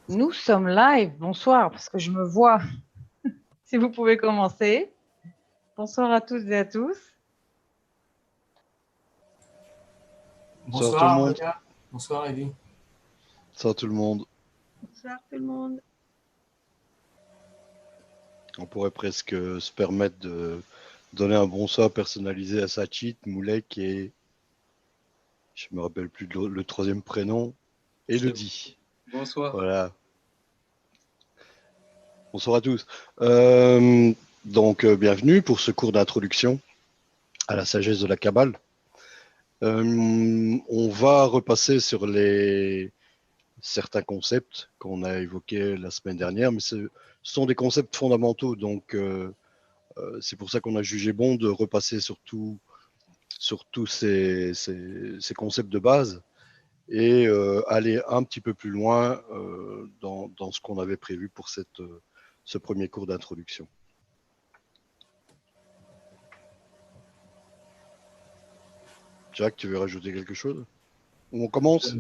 Nous sommes live. Bonsoir, parce que je me vois. Si vous pouvez commencer. Bonsoir à toutes et à tous. Bonsoir tout le Bonsoir, monde. Olga. Bonsoir, Eddy. Bonsoir tout le monde. Bonsoir tout le monde. On pourrait presque se permettre de donner un bonsoir personnalisé à Sachit, Moulek et je me rappelle plus de le troisième prénom, Elodie. Bonsoir. Voilà. Bonsoir à tous. Bienvenue pour ce cours d'introduction à la sagesse de la Kabbale. On va repasser sur certains concepts qu'on a évoqués la semaine dernière, mais ce sont des concepts fondamentaux, donc c'est pour ça qu'on a jugé bon de repasser sur tous ces concepts de base et aller un petit peu plus loin dans ce qu'on avait prévu pour ce premier cours d'introduction. Jacques, tu veux rajouter quelque chose? On commence?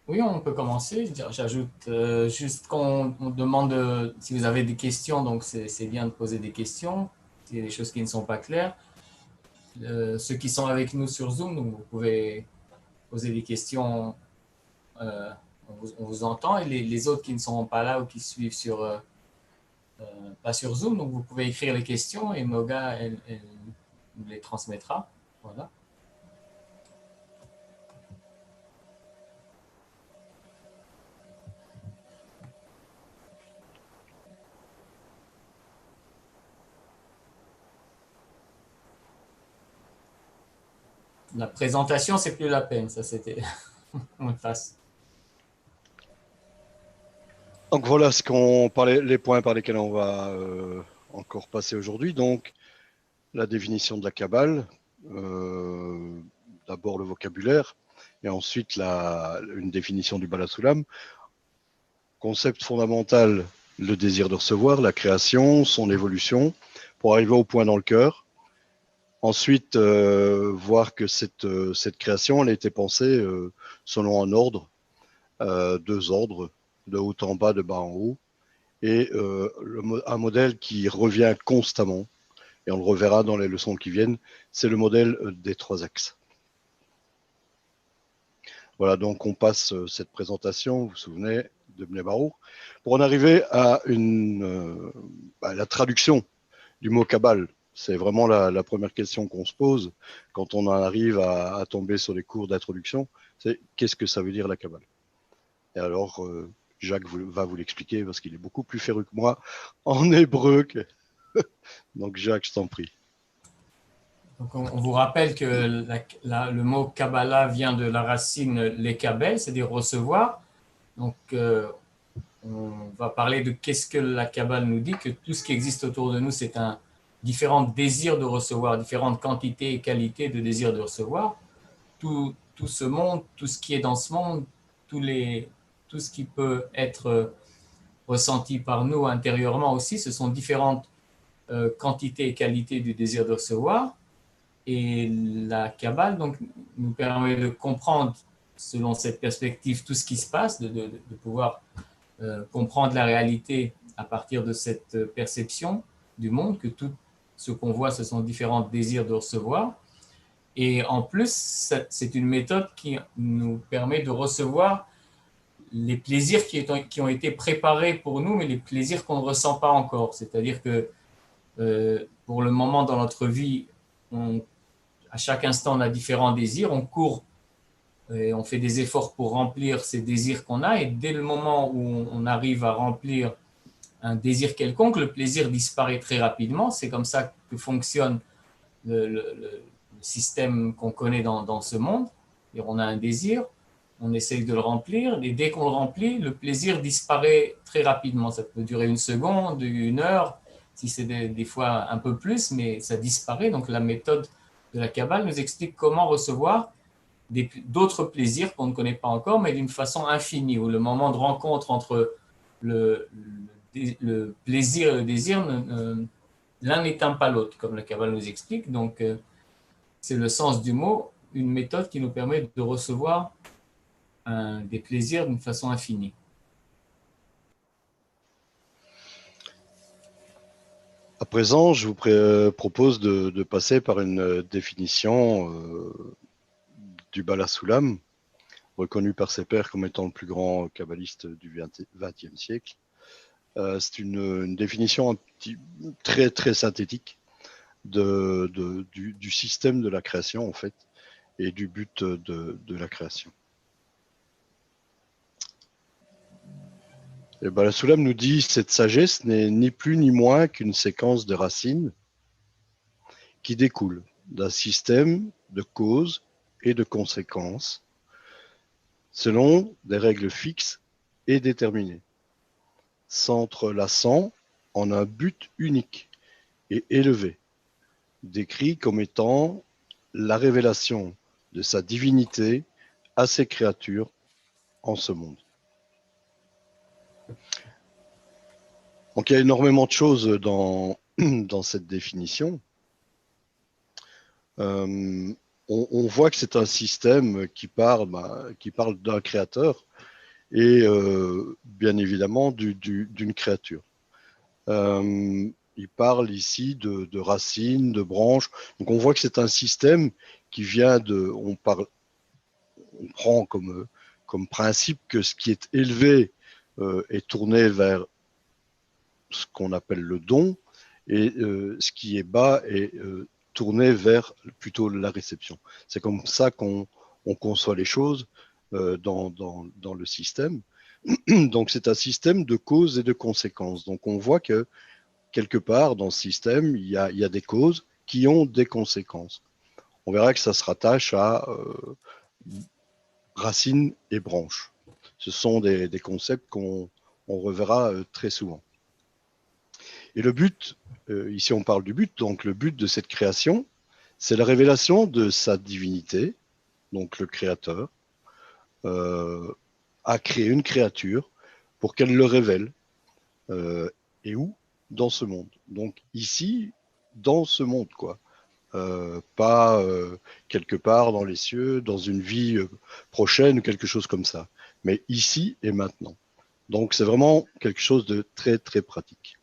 Oui, on peut commencer. J'ajoute juste qu'on demande si vous avez des questions, donc c'est bien de poser des questions, s'il y a des choses qui ne sont pas claires. Ceux qui sont avec nous sur Zoom, donc vous pouvez poser des questions, on vous entend, et les autres qui ne sont pas là ou qui suivent pas sur Zoom, donc vous pouvez écrire les questions et Moga, elle nous les transmettra. Voilà. La présentation, c'est plus la peine, ça c'était en face. Donc voilà les points par lesquels on va encore passer aujourd'hui. Donc la définition de la Kabbale, d'abord le vocabulaire, et ensuite une définition du Bala Sulam. Concept fondamental, le désir de recevoir, la création, son évolution, pour arriver au point dans le cœur. Ensuite, voir que cette création, elle a été pensée selon un ordre, deux ordres, de haut en bas, de bas en haut, et un modèle qui revient constamment, et on le reverra dans les leçons qui viennent, c'est le modèle des trois axes. Voilà, donc on passe cette présentation, vous vous souvenez, de Bnei Baruch, pour en arriver à la traduction du mot Kabbale. C'est vraiment la première question qu'on se pose quand on arrive à tomber sur les cours d'introduction, c'est qu'est-ce que ça veut dire la Kabbale? Et alors, Jacques va vous l'expliquer parce qu'il est beaucoup plus féru que moi en hébreu. Donc Jacques, je t'en prie. Donc on vous rappelle que le mot Kabbalah vient de la racine lekabel, c'est-à-dire recevoir. Donc on va parler de qu'est-ce que la Kabbale nous dit, que tout ce qui existe autour de nous, c'est différents désirs de recevoir, différentes quantités et qualités de désirs de recevoir. Tout ce monde, tout ce qui est dans ce monde, tout ce qui peut être ressenti par nous intérieurement aussi, ce sont différentes quantités et qualités du désir de recevoir. Et la Kabbale donc, nous permet de comprendre, selon cette perspective, tout ce qui se passe, de pouvoir comprendre la réalité à partir de cette perception du monde, que tout ce qu'on voit, ce sont différents désirs de recevoir. Et en plus, c'est une méthode qui nous permet de recevoir les plaisirs qui ont été préparés pour nous, mais les plaisirs qu'on ne ressent pas encore. C'est-à-dire que pour le moment dans notre vie, à chaque instant, on a différents désirs, on court et on fait des efforts pour remplir ces désirs qu'on a, et dès le moment où on arrive à remplir un désir quelconque, le plaisir disparaît très rapidement. C'est comme ça que fonctionne le système qu'on connaît dans ce monde. Et on a un désir, on essaye de le remplir, et dès qu'on le remplit, le plaisir disparaît très rapidement. Ça peut durer une seconde, une heure, si c'est des fois un peu plus, mais ça disparaît. Donc la méthode de la Kabbale nous explique comment recevoir d'autres plaisirs qu'on ne connaît pas encore, mais d'une façon infinie, où le moment de rencontre entre le plaisir et le désir, l'un n'éteint pas l'autre, comme la Kabbale nous explique. Donc, c'est le sens du mot, une méthode qui nous permet de recevoir des plaisirs d'une façon infinie. À présent, je vous propose de passer par une définition du Bala Soulam, reconnu par ses pairs comme étant le plus grand kabbaliste du XXe siècle. C'est une définition très, très synthétique du système de la création, en fait, et du but de la création. Et Bala Soulam nous dit que cette sagesse n'est ni plus ni moins qu'une séquence de racines qui découle d'un système de causes et de conséquences selon des règles fixes et déterminées, s'entrelaçant en un but unique et élevé, décrit comme étant la révélation de sa divinité à ses créatures en ce monde. Donc il y a énormément de choses dans cette définition. On voit que c'est un système qui parle d'un créateur et bien évidemment d'une créature. Il parle ici de racines, de branches. Donc on voit que c'est un système qui vient on prend comme principe que ce qui est élevé est tourné vers ce qu'on appelle le don et ce qui est bas est tourné vers plutôt la réception. C'est comme ça qu'on conçoit les choses dans le système. Donc c'est un système de causes et de conséquences. Donc on voit que quelque part dans ce système, il y a des causes qui ont des conséquences. On verra que ça se rattache à racines et branches. Ce sont des concepts qu'on reverra très souvent. Et le but, ici on parle du but, donc le but de cette création, c'est la révélation de sa divinité, donc le créateur, a créé une créature pour qu'elle le révèle. Et où? Dans ce monde. Donc ici, dans ce monde, quoi. Pas quelque part dans les cieux, dans une vie prochaine ou quelque chose comme ça. Mais ici et maintenant. Donc c'est vraiment quelque chose de très, très pratique.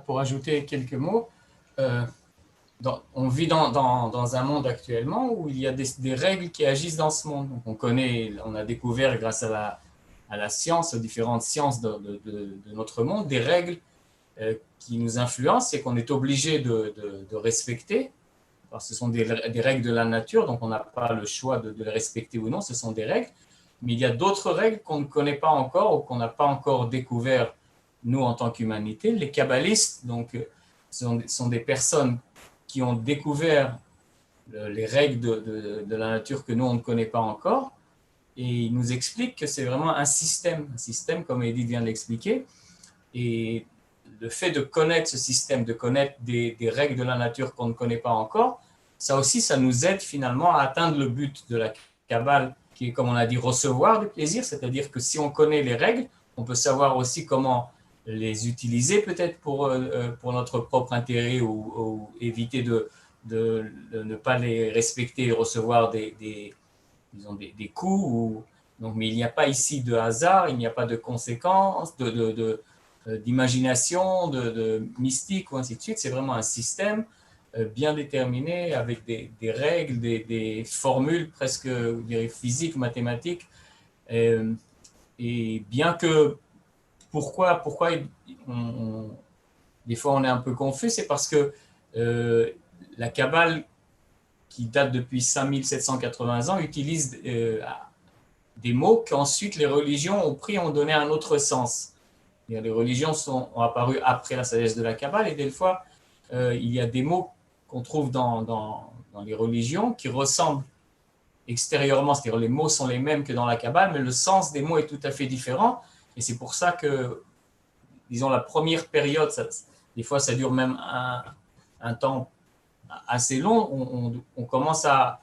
Pour ajouter quelques mots, on vit dans un monde actuellement où il y a des règles qui agissent dans ce monde. Donc on a découvert grâce à la science, aux différentes sciences de notre monde, des règles qui nous influencent et qu'on est obligé de respecter. Alors, ce sont des règles de la nature, donc on n'a pas le choix de les respecter ou non, ce sont des règles. Mais il y a d'autres règles qu'on ne connaît pas encore ou qu'on n'a pas encore découvert, nous, en tant qu'humanité. Les kabbalistes, donc, sont des personnes qui ont découvert les règles de la nature que nous, on ne connaît pas encore. Et ils nous expliquent que c'est vraiment un système comme Edith vient de l'expliquer. Et le fait de connaître ce système, de connaître des règles de la nature qu'on ne connaît pas encore, ça aussi, ça nous aide finalement à atteindre le but de la Kabbale, qui est, comme on a dit, recevoir du plaisir, c'est-à-dire que si on connaît les règles, on peut savoir aussi comment les utiliser peut-être pour notre propre intérêt ou éviter de ne pas les respecter et recevoir des coups. Donc, mais il n'y a pas ici de hasard, il n'y a pas de conséquences, d'imagination, de mystique ou ainsi de suite. C'est vraiment un système bien déterminé avec des règles, des formules presque je dirais, physiques, mathématiques. Et bien que pourquoi des fois on est un peu confus, c'est parce que la Kabbale, qui date depuis 5780 ans, utilise des mots qu'ensuite les religions ont donné un autre sens. Les religions ont apparu après la sagesse de la Kabbale et des fois, il y a des mots qu'on trouve dans les religions qui ressemblent extérieurement, c'est-à-dire les mots sont les mêmes que dans la Kabbale, mais le sens des mots est tout à fait différent. Et c'est pour ça que, disons, la première période, des fois ça dure même un temps assez long, on commence à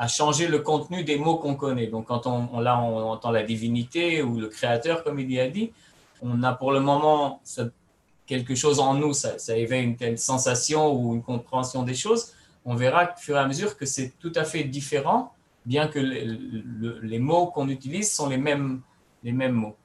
changer le contenu des mots qu'on connaît. Donc quand on entend la divinité ou le créateur, comme il a dit, on a pour le moment quelque chose en nous, ça éveille une telle sensation ou une compréhension des choses. On verra au fur et à mesure que c'est tout à fait différent, bien que les mots qu'on utilise sont les mêmes mots.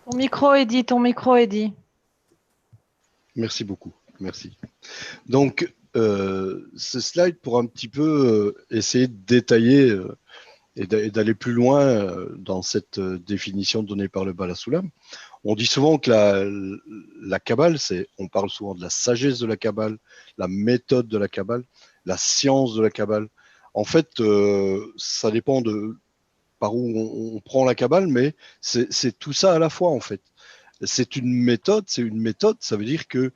Ton micro, Eddy. Merci beaucoup. Merci. Donc, ce slide pour un petit peu essayer de détailler et d'aller plus loin dans cette définition donnée par le Bala Soulam. On dit souvent que la Kabbale, on parle souvent de la sagesse de la Kabbale, la méthode de la Kabbale, la science de la Kabbale. En fait, ça dépend de par où on prend la Kabbale, mais c'est tout ça à la fois, en fait. C'est une méthode, ça veut dire que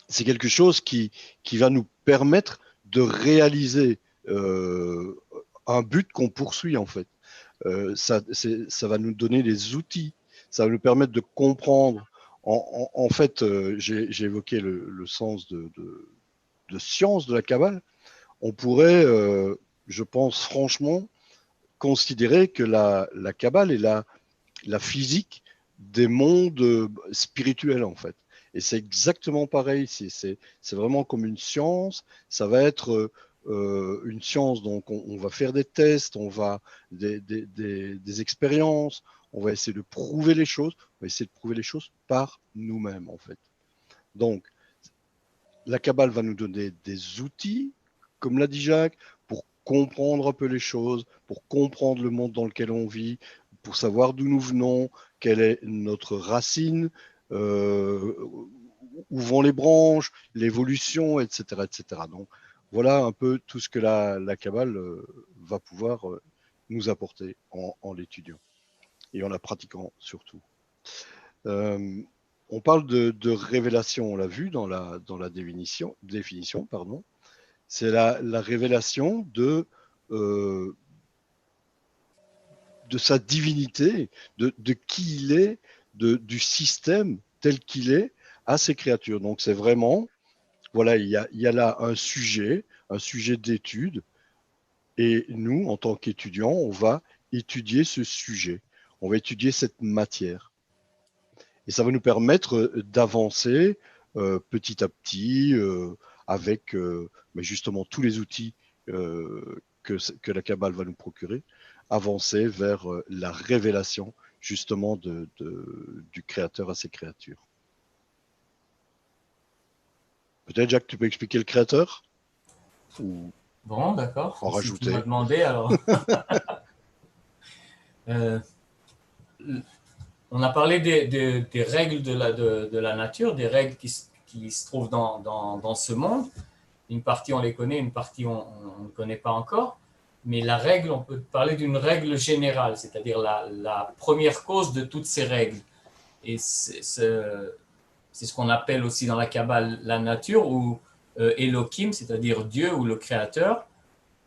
c'est quelque chose qui va nous permettre de réaliser un but qu'on poursuit, en fait. Ça va nous donner des outils, ça va nous permettre de comprendre. En fait, j'ai évoqué le sens de science de la Kabbale. On pourrait, je pense franchement, considérer que la Kabbale est la physique des mondes spirituels, en fait. Et c'est exactement pareil. C'est vraiment comme une science. Ça va être une science, donc on va faire des tests, on va des expériences, on va essayer de prouver les choses, on va essayer de prouver les choses par nous-mêmes, en fait. Donc, la Kabbale va nous donner des outils, comme l'a dit Jacques, pour comprendre un peu les choses, pour comprendre le monde dans lequel on vit, pour savoir d'où nous venons, quelle est notre racine, où vont les branches, l'évolution, etc., etc. Donc, voilà un peu tout ce que la Kabbale va pouvoir nous apporter en l'étudiant et en la pratiquant surtout. On parle de révélation, on l'a vu dans la définition, pardon. C'est la révélation de sa divinité, de qui il est, du système tel qu'il est à ses créatures. Donc c'est vraiment, voilà, il y a là un sujet d'étude, et nous, en tant qu'étudiants, on va étudier ce sujet, on va étudier cette matière. Et ça va nous permettre d'avancer petit à petit avec justement tous les outils que la Kabbale va nous procurer, avancer vers la révélation justement du Créateur à ses créatures. Peut-être, Jacques, tu peux expliquer le Créateur ou Bon, d'accord. en Si rajouter. tu m'as demandé, alors. On a parlé des règles de la nature, des règles qui se trouvent dans ce monde. Une partie, on les connaît, une partie, on ne connaît pas encore. Mais la règle, on peut parler d'une règle générale, c'est-à-dire la première cause de toutes ces règles. Et c'est ce qu'on appelle aussi dans la Kabbale la nature, ou Elohim, c'est-à-dire Dieu ou le Créateur.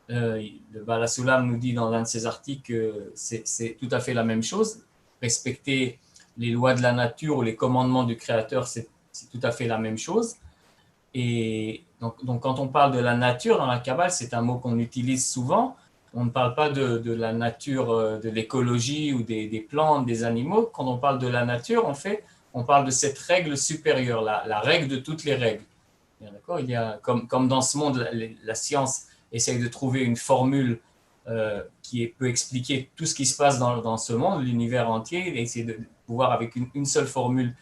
Le Bala Soulam nous dit dans l'un de ses articles que c'est tout à fait la même chose. Respecter les lois de la nature ou les commandements du Créateur, c'est tout à fait la même chose. Et donc, quand on parle de la nature dans la Kabbale, c'est un mot qu'on utilise souvent. On ne parle pas de la nature, de l'écologie ou des plantes, des animaux. Quand on parle de la nature, en fait, on parle de cette règle supérieure, la règle de toutes les règles. D'accord ? Il y a, comme dans ce monde, la science essaye de trouver une formule qui peut expliquer tout ce qui se passe dans ce monde, l'univers entier, et essayer de pouvoir, avec une seule formule,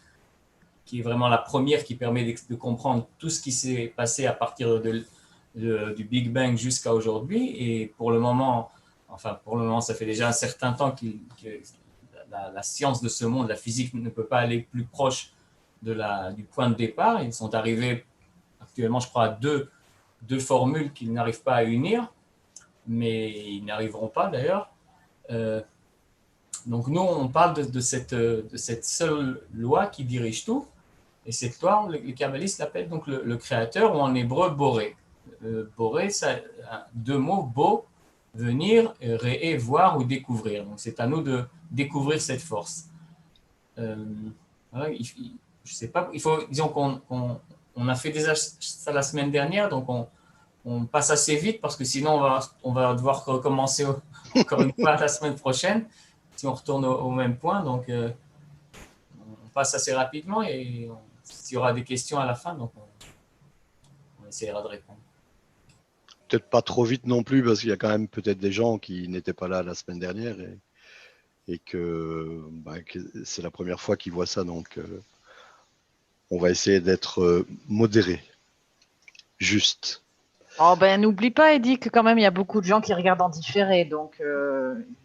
qui est vraiment la première qui permet de comprendre tout ce qui s'est passé à partir du Big Bang jusqu'à aujourd'hui. Et pour le moment, ça fait déjà un certain temps que la science de ce monde, la physique, ne peut pas aller plus proche du point de départ. Ils sont arrivés actuellement, je crois, à deux formules qu'ils n'arrivent pas à unir, mais ils n'arriveront pas d'ailleurs. Donc nous, on parle de cette seule loi qui dirige tout. Et cette loi, les kabbalistes l'appellent donc le Créateur, ou en hébreu Boré. Boré, ça deux mots, bo, venir, ré, voir ou découvrir. Donc c'est à nous de découvrir cette force. Voilà, je sais pas, disons qu'on a fait déjà ça la semaine dernière, donc on passe assez vite parce que sinon on va devoir recommencer encore une fois la semaine prochaine si on retourne au même point. Donc on passe assez rapidement, et s'il y aura des questions à la fin, donc on essaiera de répondre. peut-être pas trop vite non plus, parce qu'il y a quand même peut-être des gens qui n'étaient pas là la semaine dernière et que, que c'est la première fois qu'ils voient ça. Donc, on va essayer d'être modéré, juste. Oh ben, n'oublie pas, Eddy, que quand même, il y a beaucoup de gens qui regardent en différé. Donc,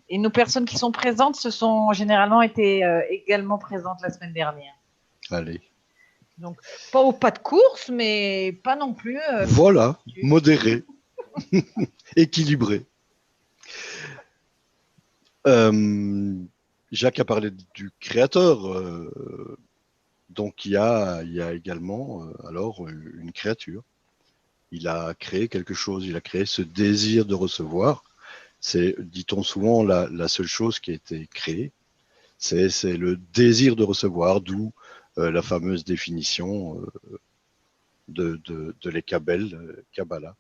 et nos personnes qui sont présentes se sont généralement été également présentes la semaine dernière. Allez. Donc, pas au pas de course, mais pas non plus. Voilà, modéré, équilibré. Jacques a parlé du créateur. Donc, il y a également alors une créature. Il a créé quelque chose, il a créé ce désir de recevoir. C'est, dit-on souvent, la seule chose qui a été créée. C'est le désir de recevoir, d'où la fameuse définition de Kabbalah.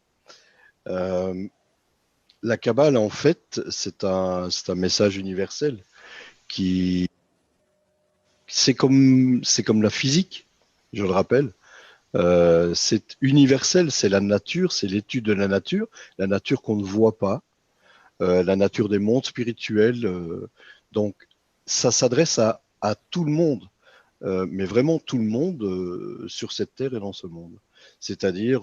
La Kabbale, en fait, c'est un message universel qui, c'est comme la physique, je le rappelle. C'est universel, c'est la nature, c'est l'étude de la nature qu'on ne voit pas, la nature des mondes spirituels. Donc, ça s'adresse à tout le monde, mais vraiment tout le monde sur cette terre et dans ce monde. C'est-à-dire,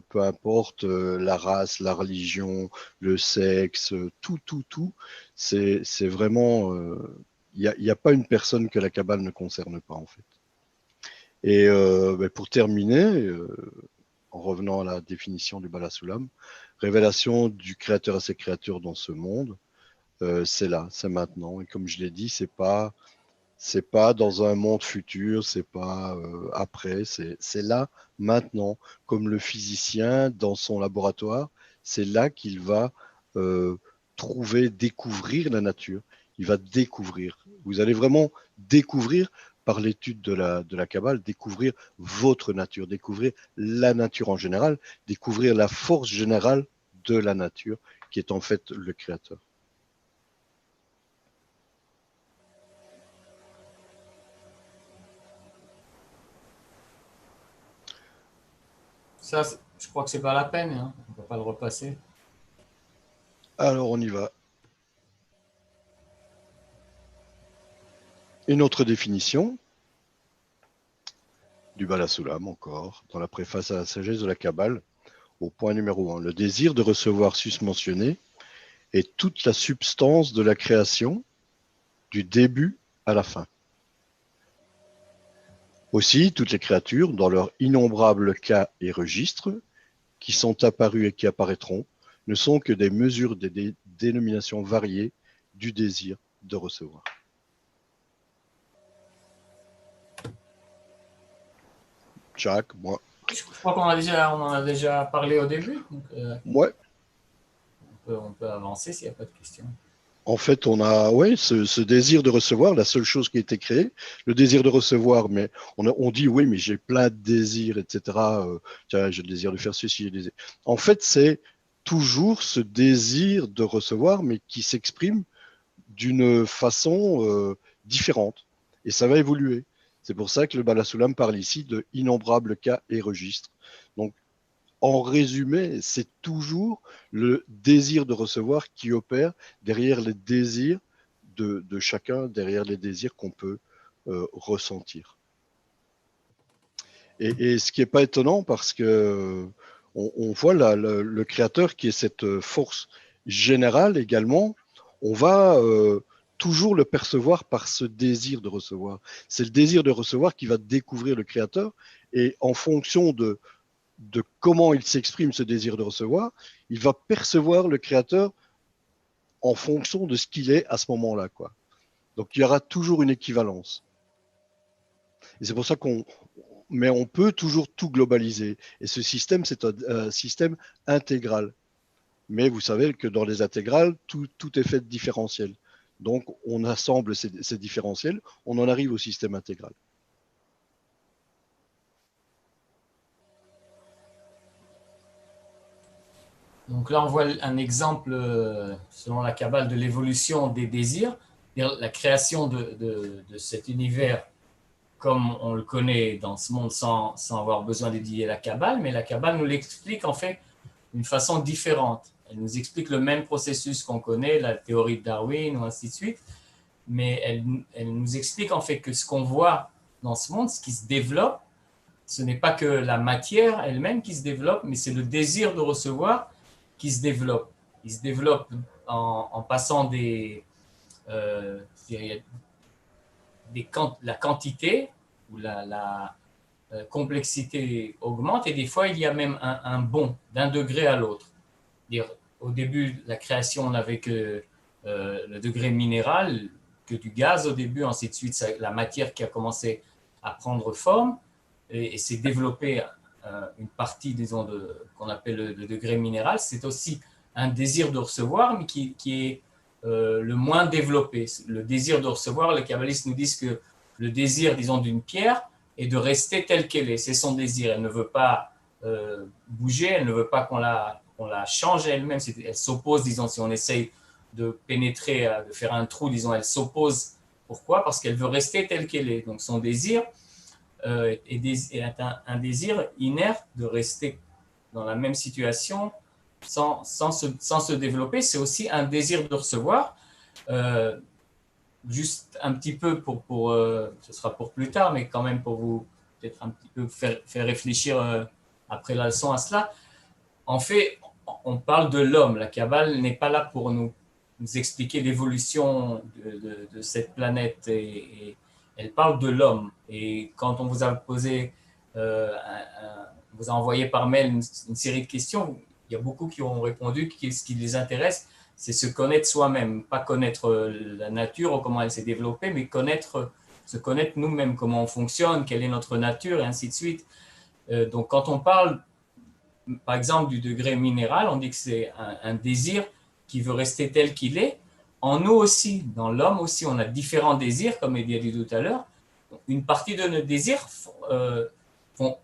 peu importe la race, la religion, le sexe, tout, c'est vraiment... Il n'y a pas une personne que la Kabbale ne concerne pas, en fait. Et pour terminer, en revenant à la définition du Bala Sulam, révélation du créateur à ses créatures dans ce monde, c'est là, c'est maintenant. Et comme je l'ai dit, c'est pas dans un monde futur, c'est pas après, c'est là, maintenant. Comme le physicien dans son laboratoire, c'est là qu'il va découvrir la nature. Il va découvrir. Vous allez vraiment découvrir par l'étude de la Kabbale, découvrir votre nature, découvrir la nature en général, découvrir la force générale de la nature, qui est en fait le créateur. Ça, je crois que c'est pas la peine, hein. On ne va pas le repasser. Alors, on y va. Une autre définition du Bala Sulam, encore, dans la préface à la sagesse de la Kabbale, au point numéro 1. Le désir de recevoir susmentionné est toute la substance de la création, du début à la fin. Aussi, toutes les créatures, dans leurs innombrables cas et registres, qui sont apparus et qui apparaîtront, ne sont que des mesures des dénominations variées du désir de recevoir. Jacques, moi. Je crois qu'on en a déjà parlé au début. Donc, ouais. On peut avancer s'il n'y a pas de questions. En fait, on a ce désir de recevoir, la seule chose qui a été créée, le désir de recevoir, mais on dit oui, mais j'ai plein de désirs, etc. Tiens, j'ai le désir de faire ceci, j'ai le désir. En fait, c'est toujours ce désir de recevoir, mais qui s'exprime d'une façon différente. Et ça va évoluer. C'est pour ça que le Bala Sulam parle ici de innombrables cas et registres. Donc, en résumé, c'est toujours le désir de recevoir qui opère derrière les désirs de chacun, derrière les désirs qu'on peut ressentir. Et ce qui n'est pas étonnant, parce que on voit le créateur qui est cette force générale également, on va toujours le percevoir par ce désir de recevoir. C'est le désir de recevoir qui va découvrir le créateur, et en fonction de comment il s'exprime ce désir de recevoir, il va percevoir le créateur en fonction de ce qu'il est à ce moment-là, quoi. Donc il y aura toujours une équivalence. Et c'est pour ça mais on peut toujours tout globaliser. Et ce système, c'est un système intégral. Mais vous savez que dans les intégrales, tout est fait de différentiels. Donc on assemble ces différentiels, on en arrive au système intégral. Donc là, on voit un exemple, selon la Kabbale, de l'évolution des désirs, la création de cet univers comme on le connaît dans ce monde sans avoir besoin d'étudier la Kabbale, mais la Kabbale nous l'explique en fait d'une façon différente. Elle nous explique le même processus qu'on connaît, la théorie de Darwin ou ainsi de suite, mais elle nous explique en fait que ce qu'on voit dans ce monde, ce qui se développe, ce n'est pas que la matière elle-même qui se développe, mais c'est le désir de recevoir qui se développe. Il se développe en passant la quantité ou la complexité augmente, et des fois il y a même un bond d'un degré à l'autre. Au début de la création, on n'avait que le degré minéral, que du gaz au début, ainsi de suite, la matière qui a commencé à prendre forme et s'est développée une partie, disons, qu'on appelle le degré minéral. C'est aussi un désir de recevoir, mais qui est le moins développé. Le désir de recevoir, les kabbalistes nous disent que le désir, disons, d'une pierre est de rester telle qu'elle est. C'est son désir. Elle ne veut pas bouger, elle ne veut pas qu'on la change elle-même. Elle s'oppose, disons, si on essaye de pénétrer, de faire un trou, disons, elle s'oppose. Pourquoi? Parce qu'elle veut rester telle qu'elle est. Donc son désir est un désir inerte de rester dans la même situation sans se développer. C'est aussi un désir de recevoir. Juste un petit peu ce sera pour plus tard, mais quand même pour vous peut-être un petit peu faire réfléchir après la leçon à cela. En fait, on parle de l'homme. La Kabbale n'est pas là pour nous expliquer l'évolution de cette planète, et elle parle de l'homme. Et quand on vous a posé, vous a envoyé par mail une série de questions, il y a beaucoup qui ont répondu que ce qui les intéresse, c'est se connaître soi-même, pas connaître la nature ou comment elle s'est développée, mais se connaître nous-mêmes, comment on fonctionne, quelle est notre nature, et ainsi de suite. Donc quand on parle, par exemple, du degré minéral, on dit que c'est un désir qui veut rester tel qu'il est. En nous aussi, dans l'homme aussi, on a différents désirs, comme Eddie a dit tout à l'heure. Une partie de nos désirs font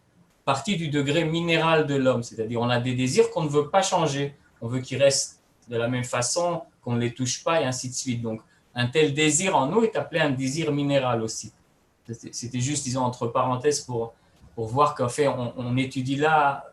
partie du degré minéral de l'homme, c'est-à-dire on a des désirs qu'on ne veut pas changer. On veut qu'ils restent de la même façon, qu'on ne les touche pas, et ainsi de suite. Donc, un tel désir en nous est appelé un désir minéral aussi. C'était juste, disons, entre parenthèses, pour voir qu'en fait, on étudie là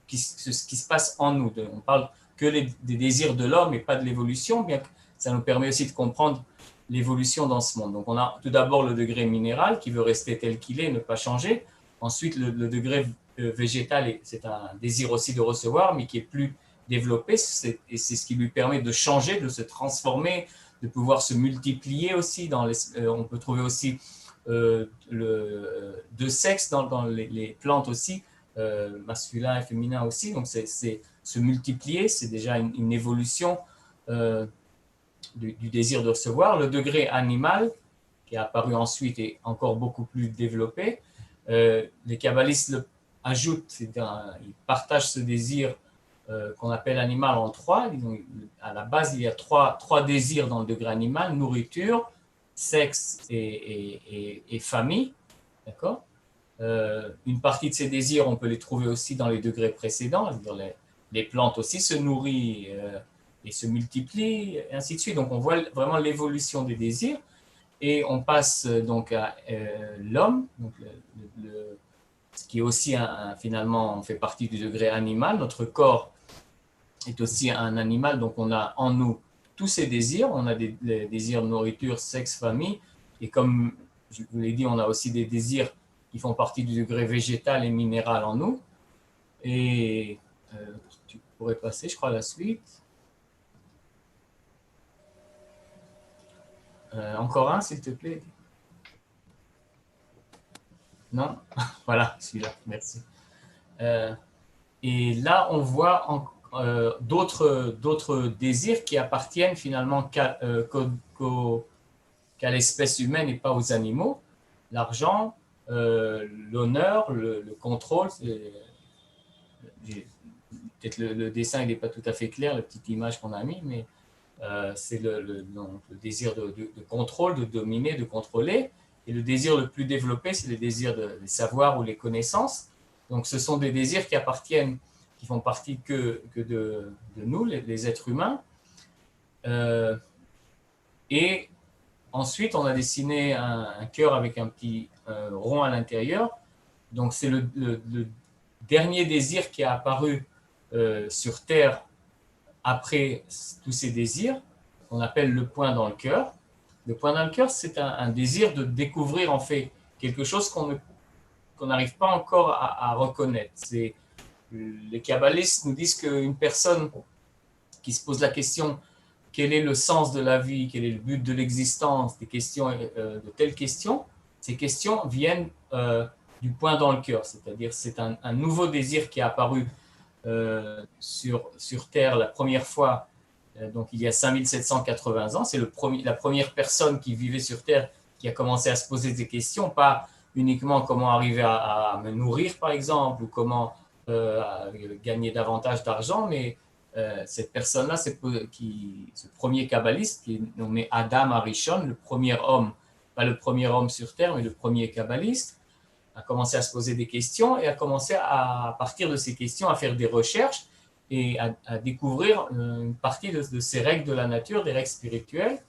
ce qui se passe en nous. On parle que des désirs de l'homme et pas de l'évolution, bien que ça nous permet aussi de comprendre l'évolution dans ce monde. Donc, on a tout d'abord le degré minéral qui veut rester tel qu'il est, ne pas changer. Ensuite, le degré végétal, c'est un désir aussi de recevoir, mais qui est plus développé, et c'est ce qui lui permet de changer, de se transformer, de pouvoir se multiplier aussi. On peut trouver aussi deux sexes dans les plantes aussi, masculin et féminin aussi. Donc, c'est se multiplier, c'est déjà une évolution du désir de recevoir. Le degré animal, qui est apparu ensuite, est encore beaucoup plus développé. Les kabbalistes ajoutent, ils partagent ce désir qu'on appelle animal en trois. À la base, il y a trois désirs dans le degré animal: nourriture, sexe et famille. D'accord? Une partie de ces désirs, on peut les trouver aussi dans les degrés précédents. C'est-à-dire les plantes aussi se nourrissent et se multiplient, et ainsi de suite. Donc, on voit vraiment l'évolution des désirs. Et on passe donc à l'homme, ce qui est aussi finalement, on fait partie du degré animal. Notre corps est aussi un animal, donc on a en nous tous ces désirs. On a des désirs de nourriture, sexe, famille. Et comme je vous l'ai dit, on a aussi des désirs qui font partie du degré végétal et minéral en nous. Et tu pourrais passer, je crois, à la suite. Encore un, s'il te plaît. Non? Voilà, celui-là, merci. Et là, on voit d'autres désirs qui appartiennent finalement qu'à l'espèce humaine et pas aux animaux. L'argent, l'honneur, le contrôle. Peut-être le dessin n'est pas tout à fait clair, la petite image qu'on a mis, mais c'est le désir de contrôle, de dominer, de contrôler. Et le désir le plus développé, c'est le désir des savoirs ou les connaissances. Donc, ce sont des désirs qui font partie que de nous, les êtres humains. Et ensuite, on a dessiné un cœur avec un petit rond à l'intérieur. Donc, c'est le dernier désir qui est apparu sur Terre après tous ces désirs, qu'on appelle le point dans le cœur. Le point dans le cœur, c'est un désir de découvrir en fait quelque chose qu'on n'arrive pas encore à reconnaître. Les kabbalistes nous disent qu'une personne qui se pose la question quel est le sens de la vie, quel est le but de l'existence, des questions, de telles questions, ces questions viennent du point dans le cœur, c'est-à-dire c'est un nouveau désir qui est apparu sur Terre la première fois, donc il y a 5780 ans. C'est la première personne qui vivait sur Terre qui a commencé à se poser des questions, pas uniquement comment arriver à me nourrir, par exemple, ou comment gagner davantage d'argent, mais cette personne-là, ce premier kabbaliste, qui est nommé Adam Arishon, le premier homme, pas le premier homme sur Terre, mais le premier kabbaliste, a commencé à se poser des questions et a commencé à partir de ces questions à faire des recherches et à découvrir une partie de ces règles de la nature, des règles spirituelles.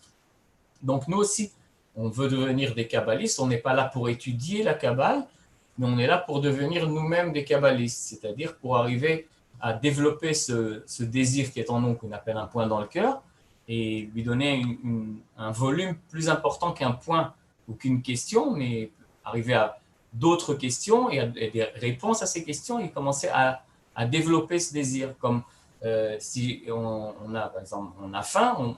Donc nous aussi, on veut devenir des kabbalistes, on n'est pas là pour étudier la kabbale, mais on est là pour devenir nous-mêmes des kabbalistes, c'est-à-dire pour arriver à développer ce désir qui est en nous, qu'on appelle un point dans le cœur, et lui donner un volume plus important qu'un point ou qu'une question, mais arriver à d'autres questions et des réponses à ces questions et commencer à développer ce désir. Comme si on a, par exemple, on a faim,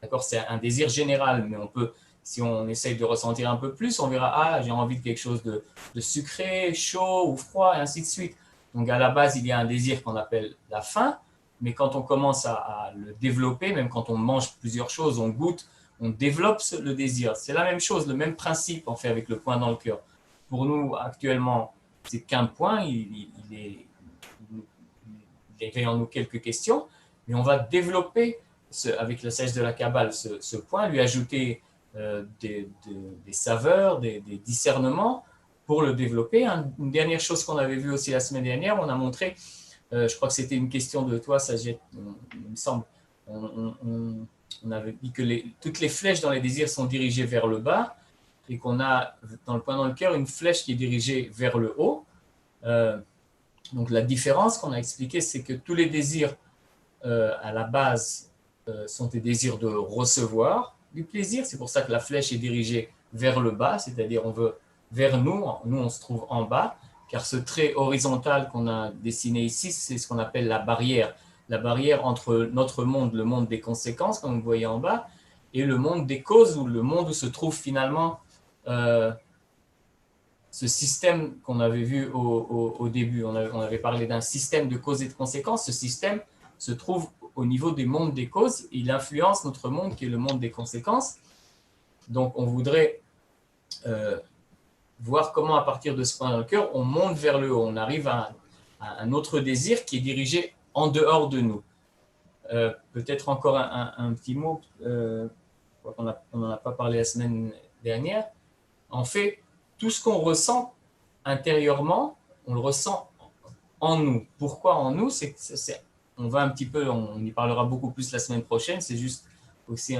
d'accord, c'est un désir général, mais on peut, si on essaye de ressentir un peu plus, on verra, ah, j'ai envie de quelque chose de sucré, chaud ou froid, et ainsi de suite. Donc à la base, il y a un désir qu'on appelle la faim, mais quand on commence à le développer, même quand on mange plusieurs choses, on goûte, on développe le désir. C'est la même chose, le même principe en fait avec le point dans le cœur. Pour nous, actuellement, c'est qu'un point, il éveille en nous quelques questions, mais on va développer, avec la sagesse de la Kabbale, ce point, lui ajouter des saveurs, des discernements pour le développer. Une dernière chose qu'on avait vue aussi la semaine dernière, on a montré, je crois que c'était une question de toi, Sagette, il me semble, on avait dit que toutes les flèches dans les désirs sont dirigées vers le bas, et qu'on a dans le point dans le cœur une flèche qui est dirigée vers le haut. Donc la différence qu'on a expliqué, c'est que tous les désirs à la base sont des désirs de recevoir du plaisir. C'est pour ça que la flèche est dirigée vers le bas, c'est-à-dire on veut vers nous on se trouve en bas, car ce trait horizontal qu'on a dessiné ici, c'est ce qu'on appelle la barrière entre notre monde, le monde des conséquences, comme vous voyez en bas, et le monde des causes, ou le monde où se trouve finalement ce système qu'on avait vu au début. On avait parlé d'un système de causes et de conséquences. Ce système se trouve au niveau des mondes des causes. Il influence notre monde qui est le monde des conséquences. Donc on voudrait voir comment à partir de ce point dans le cœur, on monte vers le haut. On arrive à un autre désir qui est dirigé en dehors de nous. Peut-être encore un petit mot, on n'en a pas parlé la semaine dernière. En fait, tout ce qu'on ressent intérieurement, on le ressent en nous. Pourquoi en nous? On va un petit peu, on y parlera beaucoup plus la semaine prochaine, c'est juste aussi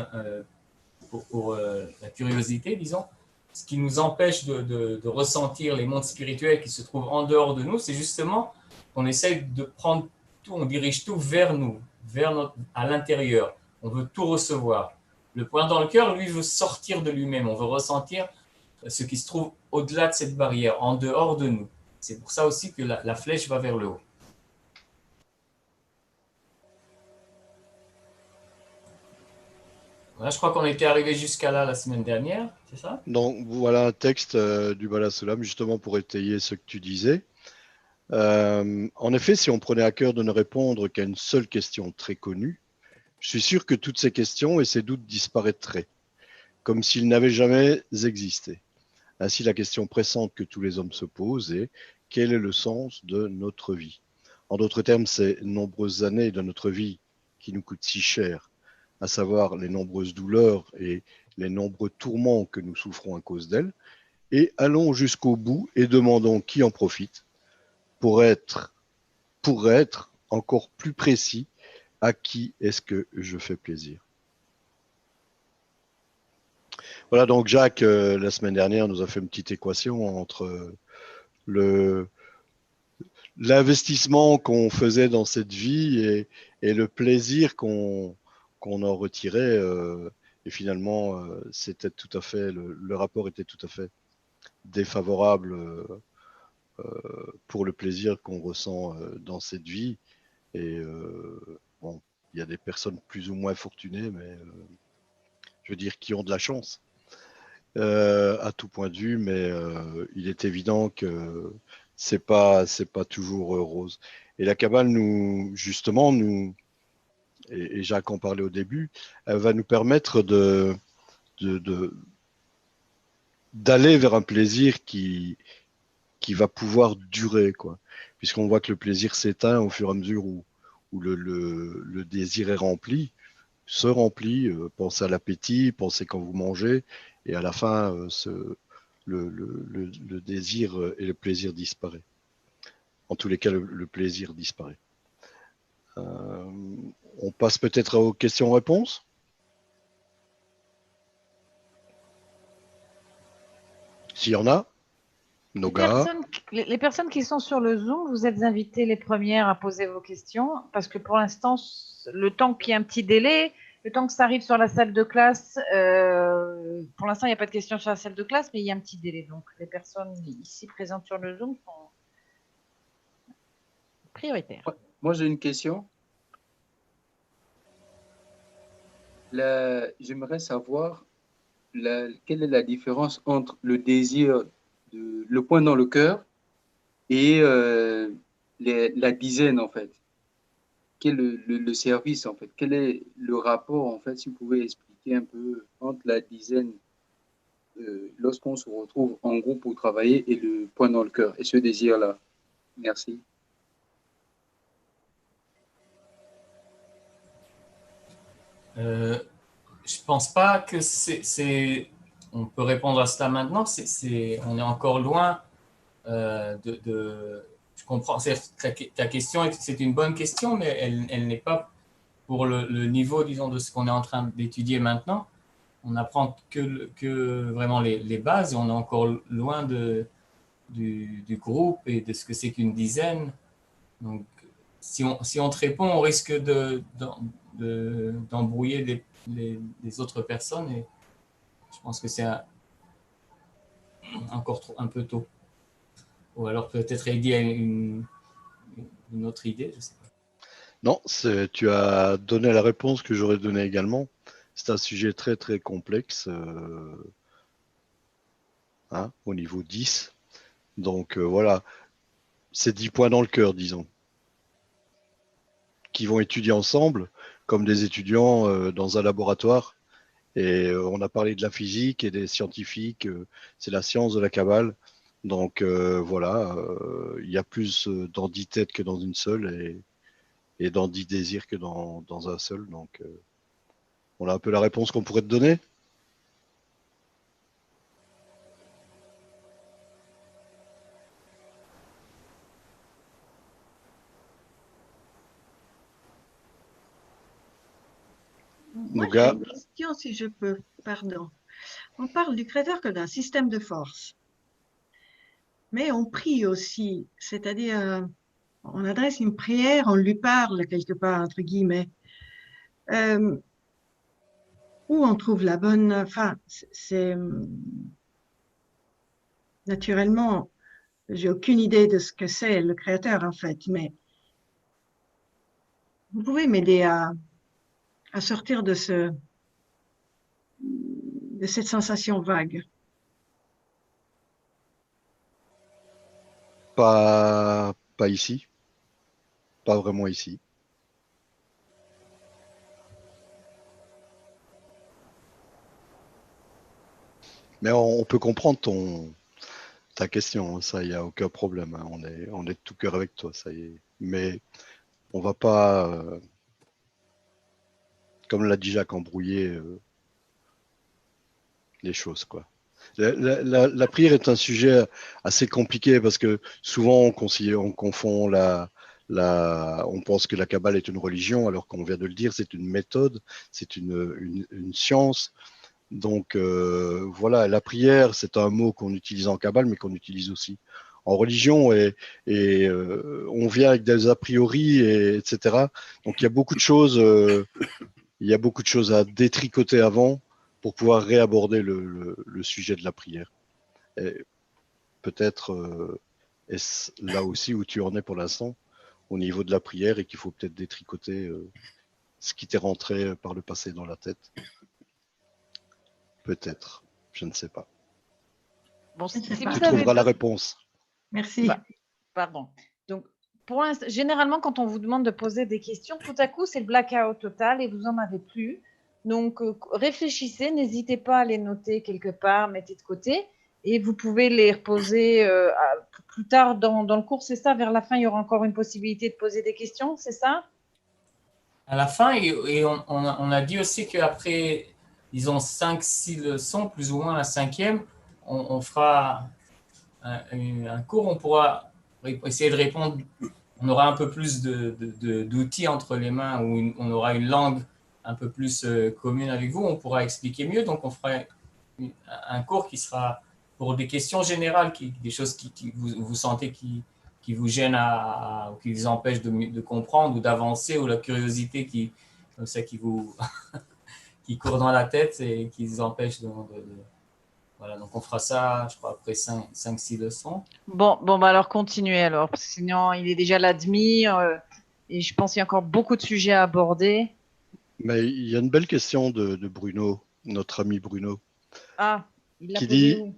pour la curiosité, disons. Ce qui nous empêche de ressentir les mondes spirituels qui se trouvent en dehors de nous, c'est justement qu'on essaye de prendre tout, on dirige tout vers nous, à l'intérieur. On veut tout recevoir. Le point dans le cœur, lui, veut sortir de lui-même. On veut ressentir ce qui se trouve au-delà de cette barrière, en dehors de nous. C'est pour ça aussi que la flèche va vers le haut. Voilà, je crois qu'on était arrivé jusqu'à là la semaine dernière, c'est ça? Donc voilà un texte du Bala Sulam, justement pour étayer ce que tu disais. En effet, si on prenait à cœur de ne répondre qu'à une seule question très connue, je suis sûr que toutes ces questions et ces doutes disparaîtraient, comme s'ils n'avaient jamais existé. Ainsi, la question pressante que tous les hommes se posent est « Quel est le sens de notre vie ?» En d'autres termes, ces nombreuses années de notre vie qui nous coûtent si cher, à savoir les nombreuses douleurs et les nombreux tourments que nous souffrons à cause d'elles, et allons jusqu'au bout et demandons qui en profite pour être encore plus précis, à qui est-ce que je fais plaisir. Voilà, donc Jacques, la semaine dernière, nous a fait une petite équation entre l'investissement qu'on faisait dans cette vie et le plaisir qu'on en retirait. Et finalement, c'était tout à fait, le rapport était tout à fait défavorable pour le plaisir qu'on ressent dans cette vie. Et bon, il y a des personnes plus ou moins fortunées, mais je veux dire qui ont de la chance à tout point de vue, mais il est évident que c'est pas toujours rose. Et la Kabbale nous, justement, nous, et Jacques en parlait au début, elle va nous permettre d'aller vers un plaisir qui va pouvoir durer, quoi. Puisqu'on voit que le plaisir s'éteint au fur et à mesure où le désir est rempli, se remplit. Pensez à l'appétit, pensez quand vous mangez, et à la fin, le désir et le plaisir disparaît. En tous les cas, le plaisir disparaît. On passe peut-être aux questions-réponses. S'il y en a, Noga. Les personnes qui sont sur le Zoom, vous êtes invitées les premières à poser vos questions parce que pour l'instant, le temps qu'il y ait un petit délai, le temps que ça arrive sur la salle de classe, pour l'instant, il n'y a pas de questions sur la salle de classe, mais il y a un petit délai. Donc, les personnes ici présentes sur le Zoom sont prioritaires. Moi, j'ai une question. J'aimerais savoir quelle est la différence entre le désir, le point dans le cœur et la dizaine, en fait. Quel est le service, en fait? Quel est le rapport, en fait, si vous pouvez expliquer un peu entre la dizaine, lorsqu'on se retrouve en groupe pour travailler, et le point dans le cœur, et ce désir-là. Merci. Je pense pas que on peut répondre à cela maintenant. On est encore loin je comprends. Ta question, c'est une bonne question, mais elle n'est pas pour le niveau, disons, de ce qu'on est en train d'étudier maintenant. On apprend que vraiment les bases et on est encore loin du groupe et de ce que c'est qu'une dizaine. Donc, si on te répond, on risque d'embrouiller les autres personnes et je pense que c'est encore un peu tôt. Ou alors peut-être Heidi a une autre idée, je sais pas. Non, tu as donné la réponse que j'aurais donnée également. C'est un sujet très très complexe au niveau 10. Donc voilà, c'est 10 points dans le cœur, disons, qui vont étudier ensemble comme des étudiants dans un laboratoire. Et on a parlé de la physique et des scientifiques, c'est la science de la Kabbale. Donc voilà, il y a plus dans 10 têtes que dans une seule et dans 10 désirs que dans un seul. Donc on a un peu la réponse qu'on pourrait te donner. Moi, j'ai une question, si je peux, pardon. On parle du Créateur comme d'un système de force, mais on prie aussi, c'est-à-dire on adresse une prière, on lui parle quelque part, entre guillemets. Où on trouve la bonne, enfin, c'est naturellement, j'ai aucune idée de ce que c'est le Créateur en fait, mais vous pouvez m'aider à sortir de cette sensation vague. Pas ici, pas vraiment ici. Mais on peut comprendre ta question, ça, il n'y a aucun problème. On est de tout cœur avec toi, ça y est. Mais on va pas, comme l'a dit Jacques, embrouiller les choses, quoi. La prière est un sujet assez compliqué parce que souvent on confond on pense que la Kabbale est une religion alors qu'on vient de le dire, c'est une méthode, c'est une science. Donc voilà, la prière, c'est un mot qu'on utilise en Kabbale, mais qu'on utilise aussi en religion et on vient avec des a priori, etc. Donc il y a beaucoup de choses, à détricoter avant pour pouvoir réaborder le sujet de la prière. Et peut-être est-ce là aussi où tu en es pour l'instant, au niveau de la prière, et qu'il faut peut-être détricoter ce qui t'est rentré par le passé dans la tête. Peut-être, je ne sais pas. Bon, Je ne sais si pas. vous Tu avez trouveras la réponse. Merci. Bah, pardon. Donc, pour l'instant, généralement, quand on vous demande de poser des questions, tout à coup, c'est le blackout total et vous n'en avez plus. Donc, réfléchissez, n'hésitez pas à les noter quelque part, mettez de côté et vous pouvez les reposer plus tard dans le cours. C'est ça, vers la fin, il y aura encore une possibilité de poser des questions, c'est ça? À la fin, et on a dit aussi qu'après, disons, 5-6 leçons, plus ou moins la cinquième, on fera un cours, on pourra essayer de répondre, on aura un peu plus d'outils entre les mains, où on aura une langue un peu plus commune avec vous, on pourra expliquer mieux, donc on fera un cours qui sera pour des questions générales, des choses qui vous sentez qui vous gênent ou qui vous empêchent de comprendre ou d'avancer, ou la curiosité comme ça, qui vous qui court dans la tête et qui vous empêche voilà, donc on fera ça, je crois, après 5-6 leçons. Bon, bah alors continuez alors, parce que sinon il est déjà l'admis et je pense qu'il y a encore beaucoup de sujets à aborder. Mais il y a une belle question de Bruno, notre ami Bruno, Ah, il l'a qui posé dit, où?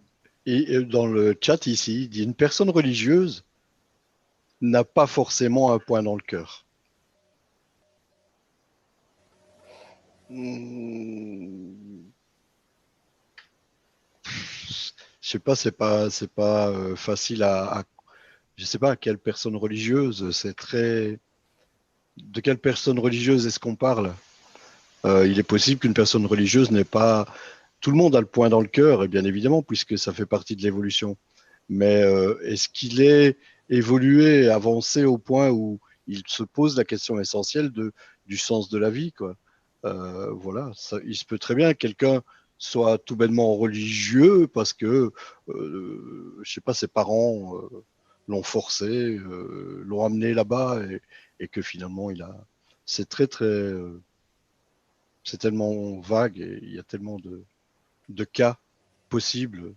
et dans le chat ici, il dit une personne religieuse n'a pas forcément un point dans le cœur. Je sais pas, c'est pas facile je sais pas à quelle personne religieuse, c'est très. De quelle personne religieuse est-ce qu'on parle? Il est possible qu'une personne religieuse n'ait pas. Tout le monde a le point dans le cœur, et bien évidemment, puisque ça fait partie de l'évolution. Mais est-ce qu'il est évolué, avancé au point où il se pose la question essentielle du sens de la vie, quoi. Voilà, il se peut très bien que quelqu'un soit tout bêtement religieux parce que, je sais pas, ses parents l'ont forcé, l'ont amené là-bas et que finalement c'est c'est tellement vague et il y a tellement de cas possibles.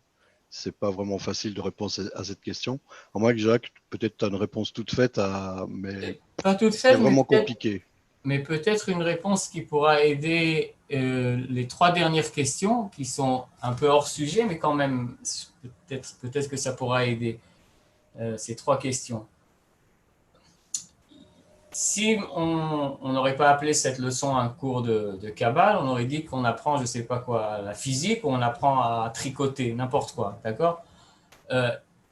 C'est pas vraiment facile de répondre à cette question. À moins que Jacques, peut-être tu as une réponse toute faite, mais Pas toute c'est faite, vraiment compliqué. mais peut-être une réponse qui pourra aider les 3 dernières questions, qui sont un peu hors sujet, mais quand même, peut-être que ça pourra aider ces 3 questions. Si on n'aurait pas appelé cette leçon un cours de Kabbale, on aurait dit qu'on apprend, je ne sais pas quoi, la physique, ou on apprend à tricoter, n'importe quoi, d'accord?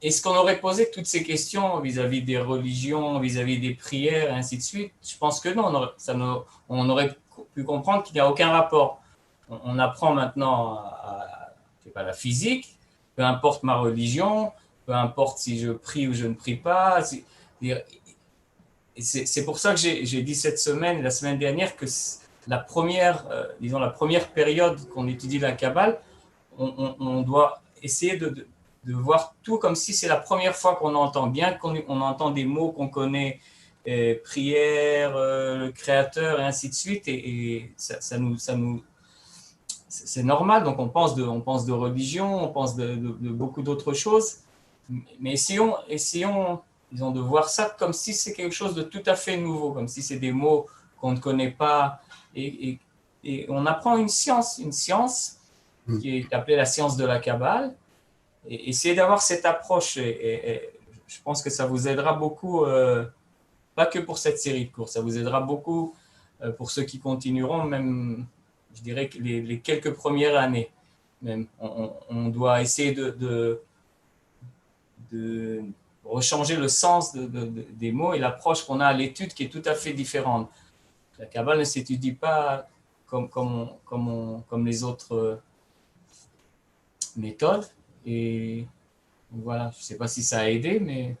Est-ce qu'on aurait posé toutes ces questions vis-à-vis des religions, vis-à-vis des prières, et ainsi de suite? Je pense que non, on aurait pu comprendre qu'il n'y a aucun rapport. On apprend maintenant je sais pas, la physique, peu importe ma religion, peu importe si je prie ou je ne prie pas. C'est pour ça que j'ai dit cette semaine, la semaine dernière, que la première, disons la première période qu'on étudie la Kabbale, on doit essayer de voir tout comme si c'est la première fois qu'on entend, bien qu'on entend des mots qu'on connaît, prière, le créateur et ainsi de suite, et ça nous c'est normal, donc on pense de religion, on pense de beaucoup d'autres choses, mais essayons, disons, de voir ça comme si c'est quelque chose de tout à fait nouveau, comme si c'est des mots qu'on ne connaît pas, et on apprend une science qui est appelée la science de la Kabbale, et essayez d'avoir cette approche, et je pense que ça vous aidera beaucoup, pas que pour cette série de cours, ça vous aidera beaucoup pour ceux qui continueront, même, je dirais, que les quelques premières années. Même, on doit essayer de rechanger le sens des mots et l'approche qu'on a à l'étude qui est tout à fait différente. La Kabbale ne s'étudie pas comme les autres méthodes. Et voilà, je ne sais pas si ça a aidé, mais...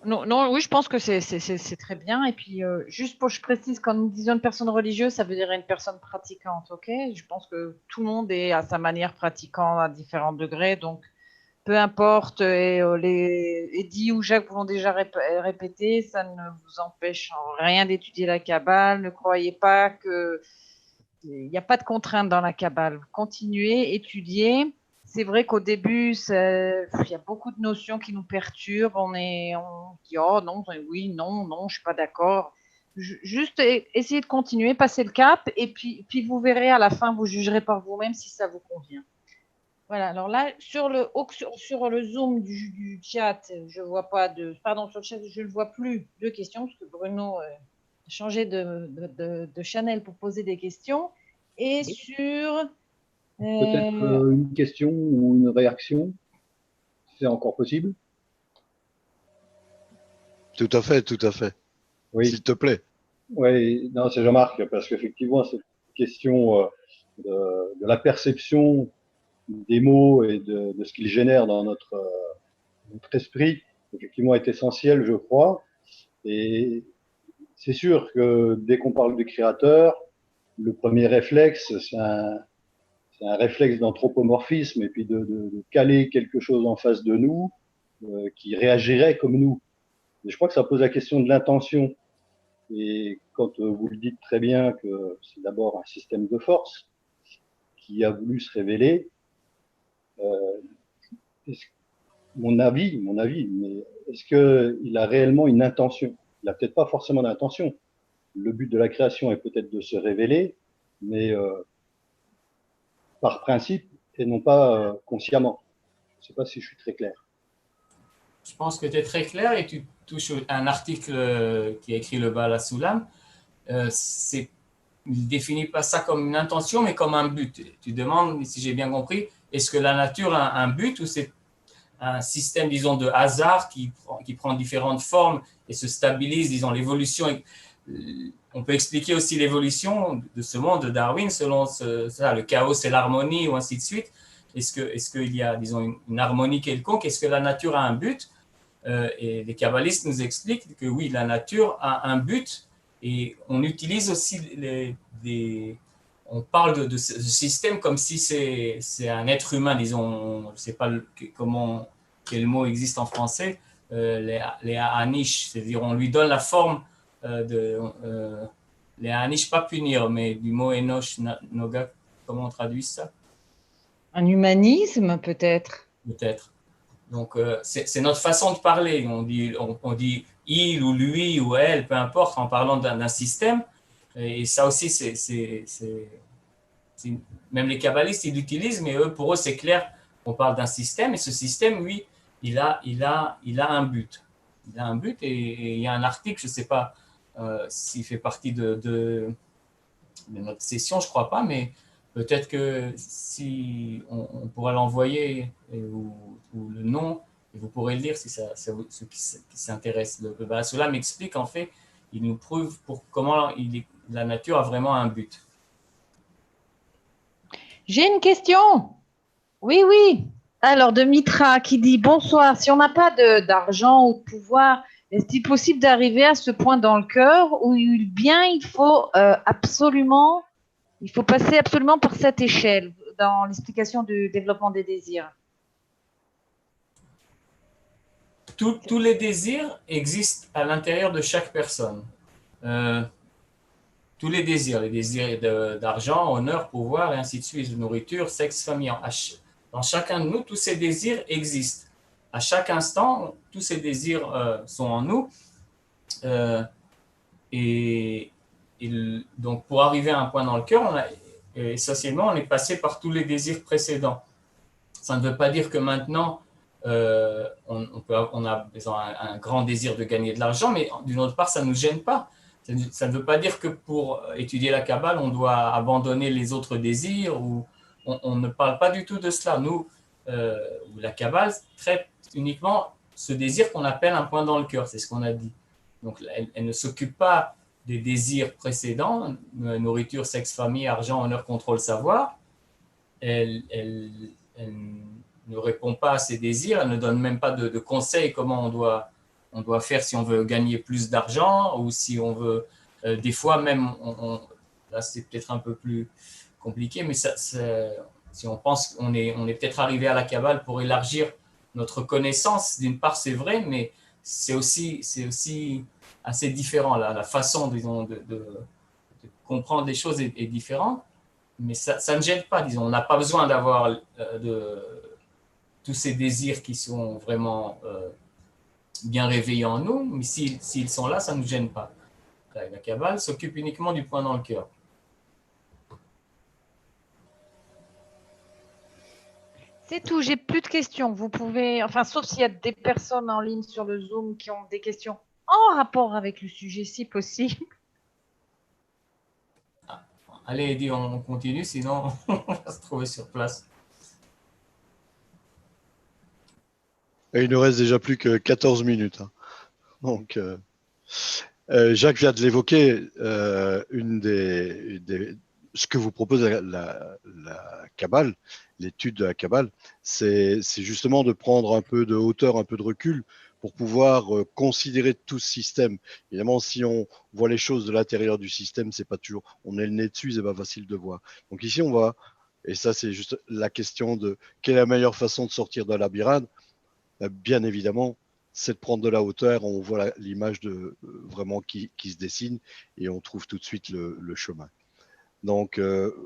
Non, non, oui, je pense que c'est très bien. Et puis, juste pour que je précise, quand nous disons une personne religieuse, ça veut dire une personne pratiquante, ok? Je pense que tout le monde est à sa manière pratiquant à différents degrés. Donc, peu importe, Eddie ou Jacques vous l'ont déjà répété, ça ne vous empêche en rien d'étudier la Kabbale. Ne croyez pas que il n'y a pas de contrainte dans la Kabbale. Continuez, étudiez. C'est vrai qu'au début, il y a beaucoup de notions qui nous perturbent. On dit oh non, oui, non, non, je suis pas d'accord. Juste essayez de continuer, passez le cap, et puis vous verrez à la fin, vous jugerez par vous-même si ça vous convient. Voilà, alors là, sur le Zoom du chat, je vois pas pardon, sur le chat, je ne vois plus de questions, parce que Bruno a changé de channel pour poser des questions. Et sur... Peut-être une question ou une réaction, c'est encore possible? Tout à fait, tout à fait. Oui. S'il te plaît. Oui, non, c'est Jean-Marc, parce qu'effectivement, cette question de la perception des mots et de ce qu'ils génèrent dans notre esprit, effectivement, est essentielle, je crois. Et c'est sûr que dès qu'on parle du créateur, le premier réflexe, c'est un réflexe d'anthropomorphisme et puis de caler quelque chose en face de nous qui réagirait comme nous. Et je crois que ça pose la question de l'intention. Et quand vous le dites très bien que c'est d'abord un système de force qui a voulu se révéler, mon avis, mais est-ce qu'il a réellement une intention? Il n'a peut-être pas forcément d'intention. Le but de la création est peut-être de se révéler, mais par principe et non pas consciemment. Je ne sais pas si je suis très clair. Je pense que tu es très clair et tu touches un article qui a écrit le Baal HaSulam. Il ne définit pas ça comme une intention, mais comme un but. Tu demandes, si j'ai bien compris, est-ce que la nature a un but ou c'est un système, disons, de hasard qui prend différentes formes et se stabilise, disons, l'évolution. On peut expliquer aussi l'évolution de ce monde de Darwin selon le chaos et l'harmonie ou ainsi de suite. Est-ce qu'il y a, disons, une harmonie quelconque? Est-ce que la nature a un but? Et les kabbalistes nous expliquent que oui, la nature a un but et on utilise aussi on parle de ce système comme si c'est un être humain, disons, je ne sais pas quel mot existe en français, les Anish, c'est-à-dire on lui donne la forme les Anish, pas punir, mais du mot Enosh, Noga, comment on traduit ça? Un humanisme, peut-être. Peut-être. Donc, c'est notre façon de parler. On dit il ou lui ou elle, peu importe, en parlant d'un système. Et ça aussi, même les kabbalistes, ils l'utilisent, mais pour eux, c'est clair qu'on parle d'un système. Et ce système, lui, il a un but. Il a un but et il y a un article, je ne sais pas s'il fait partie de notre session, je ne crois pas, mais peut-être que si on pourra l'envoyer ou le nom, et vous pourrez le lire si ceux qui s'intéressent. Le Baal HaSulam m'explique, en fait, il nous prouve comment la nature a vraiment un but. J'ai une question. Oui, oui. Alors, de Mitra qui dit bonsoir. Si on n'a pas d'argent ou de pouvoir, est-il possible d'arriver à ce point dans le cœur où bien il faut passer absolument par cette échelle dans l'explication du développement des désirs? Tous les désirs existent à l'intérieur de chaque personne. Tous les désirs d'argent, honneur, pouvoir, et ainsi de suite, nourriture, sexe, famille. Dans chacun de nous, tous ces désirs existent. À chaque instant, tous ces désirs sont en nous. Donc, pour arriver à un point dans le cœur, essentiellement, on est passé par tous les désirs précédents. Ça ne veut pas dire que maintenant, on a un grand désir de gagner de l'argent, mais d'une autre part, ça ne nous gêne pas. Ça ne veut pas dire que pour étudier la Kabbale, on doit abandonner les autres désirs. On ne parle pas du tout de cela. Nous, la Kabbale traite uniquement ce désir qu'on appelle un point dans le cœur. C'est ce qu'on a dit. Donc, elle ne s'occupe pas des désirs précédents, nourriture, sexe, famille, argent, honneur, contrôle, savoir. Elle ne répond pas à ces désirs, elle ne donne même pas de conseils comment on doit on doit faire si on veut gagner plus d'argent ou si on veut, des fois même, là c'est peut-être un peu plus compliqué, mais si on pense qu'on est peut-être arrivé à la Kabbale pour élargir notre connaissance, d'une part c'est vrai, mais c'est aussi assez différent. La façon, disons, de comprendre les choses est différente, mais ça ne gêne pas, disons. On n'a pas besoin d'avoir tous ces désirs qui sont vraiment bien réveillés en nous, mais s'ils sont là, ça ne nous gêne pas. La Kabbale s'occupe uniquement du point dans le cœur. C'est tout, j'ai plus de questions. Vous pouvez, enfin, sauf s'il y a des personnes en ligne sur le Zoom qui ont des questions en rapport avec le sujet, si possible. Allez, Eddie, on continue, sinon on va se trouver sur place. Et il ne reste déjà plus que 14 minutes. Hein. Donc, Jacques vient de l'évoquer, ce que vous propose la Kabbale, l'étude de la Kabbale, c'est justement de prendre un peu de hauteur, un peu de recul pour pouvoir considérer tout ce système. Évidemment, si on voit les choses de l'intérieur du système, c'est pas toujours, on est le nez dessus, c'est pas facile de voir. Donc ici, on va, et ça c'est juste la question de quelle est la meilleure façon de sortir d'un labyrinthe. Bien évidemment, c'est de prendre de la hauteur, on voit l'image vraiment qui se dessine et on trouve tout de suite le chemin. Donc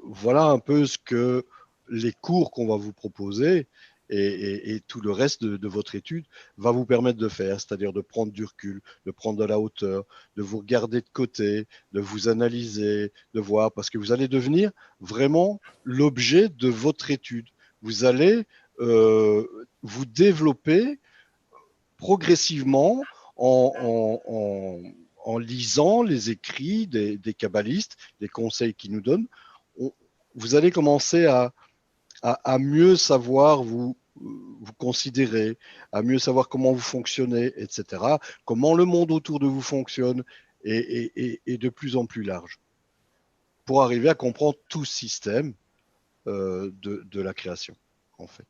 voilà un peu ce que les cours qu'on va vous proposer et tout le reste de votre étude va vous permettre de faire, c'est-à-dire de prendre du recul, de prendre de la hauteur, de vous regarder de côté, de vous analyser, de voir, parce que vous allez devenir vraiment l'objet de votre étude. Vous allez vous développer progressivement en lisant les écrits des kabbalistes, les conseils qu'ils nous donnent. Vous allez commencer à mieux savoir vous considérer, à mieux savoir comment vous fonctionnez, etc., comment le monde autour de vous fonctionne et de plus en plus large, pour arriver à comprendre tout ce système de la création, en fait.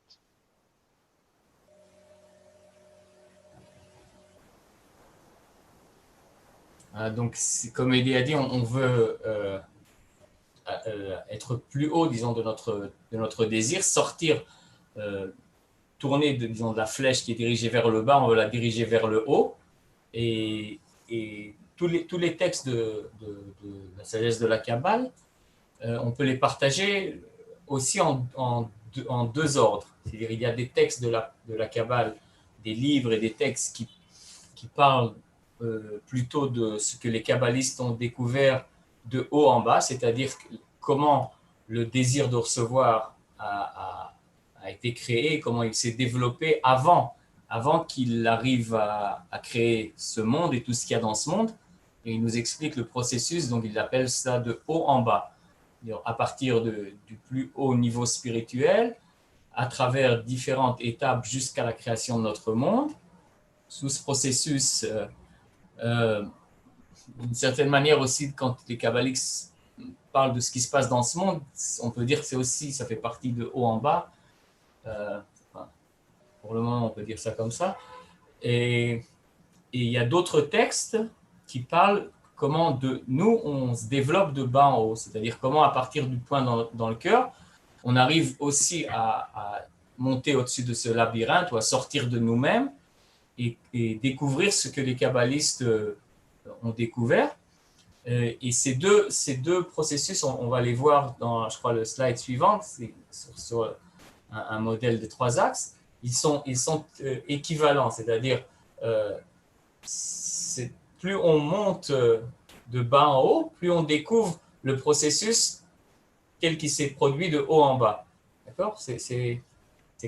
Donc, comme Eddie a dit, on veut être plus haut, disons, de notre désir, sortir, tourner disons, de la flèche qui est dirigée vers le bas, on veut la diriger vers le haut. Et tous les textes de la sagesse de la Kabbale, on peut les partager aussi en deux ordres. C'est-à-dire il y a des textes de la Kabbale, des livres et des textes qui parlent plutôt de ce que les kabbalistes ont découvert de haut en bas, c'est-à-dire comment le désir de recevoir a été créé, comment il s'est développé avant qu'il arrive à créer ce monde et tout ce qu'il y a dans ce monde. Et il nous explique le processus, donc il appelle ça de haut en bas. À partir du plus haut niveau spirituel, à travers différentes étapes jusqu'à la création de notre monde. Sous ce processus, d'une certaine manière aussi, quand les kabbalistes parlent de ce qui se passe dans ce monde, on peut dire que ça fait partie de haut en bas. Pour le moment, on peut dire ça comme ça. Et il y a d'autres textes qui parlent comment nous, on se développe de bas en haut, c'est-à-dire comment à partir du point dans le cœur, on arrive aussi à monter au-dessus de ce labyrinthe ou à sortir de nous-mêmes et découvrir ce que les kabbalistes ont découvert. Et ces deux processus, on va les voir dans, je crois, le slide suivant, c'est sur un modèle de 3 axes. Ils sont équivalents, c'est-à-dire plus on monte de bas en haut, plus on découvre le processus tel qu'il s'est produit de haut en bas. D'accord ? C'est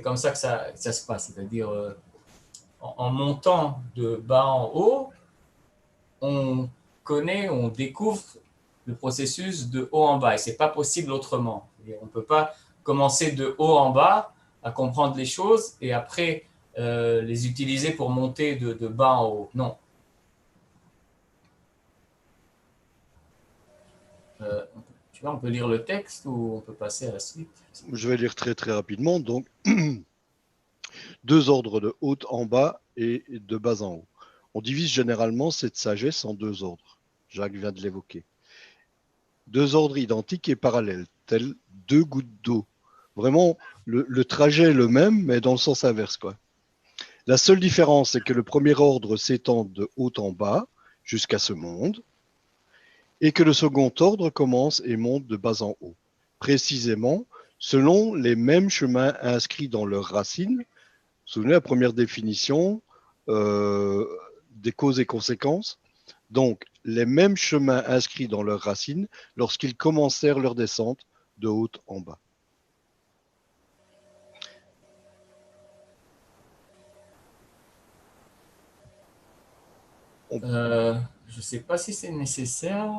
comme ça que ça se passe, c'est-à-dire en montant de bas en haut, on découvre le processus de haut en bas et c'est pas possible autrement. On ne peut pas commencer de haut en bas à comprendre les choses et après les utiliser pour monter de bas en haut. Non. Tu vois, on peut lire le texte ou on peut passer à la suite. Je vais lire très très rapidement. Donc, 2 ordres de haut en bas et de bas en haut. On divise généralement cette sagesse en deux ordres. Jacques vient de l'évoquer. Deux ordres identiques et parallèles, tels deux gouttes d'eau. Vraiment, le trajet est le même, mais dans le sens inverse, quoi. La seule différence, c'est que le premier ordre s'étend de haut en bas jusqu'à ce monde, et que le second ordre commence et monte de bas en haut, précisément selon les mêmes chemins inscrits dans leurs racines. Vous vous souvenez la première définition des causes et conséquences? Donc, les mêmes chemins inscrits dans leurs racines lorsqu'ils commencèrent leur descente de haut en bas. Je ne sais pas si c'est nécessaire.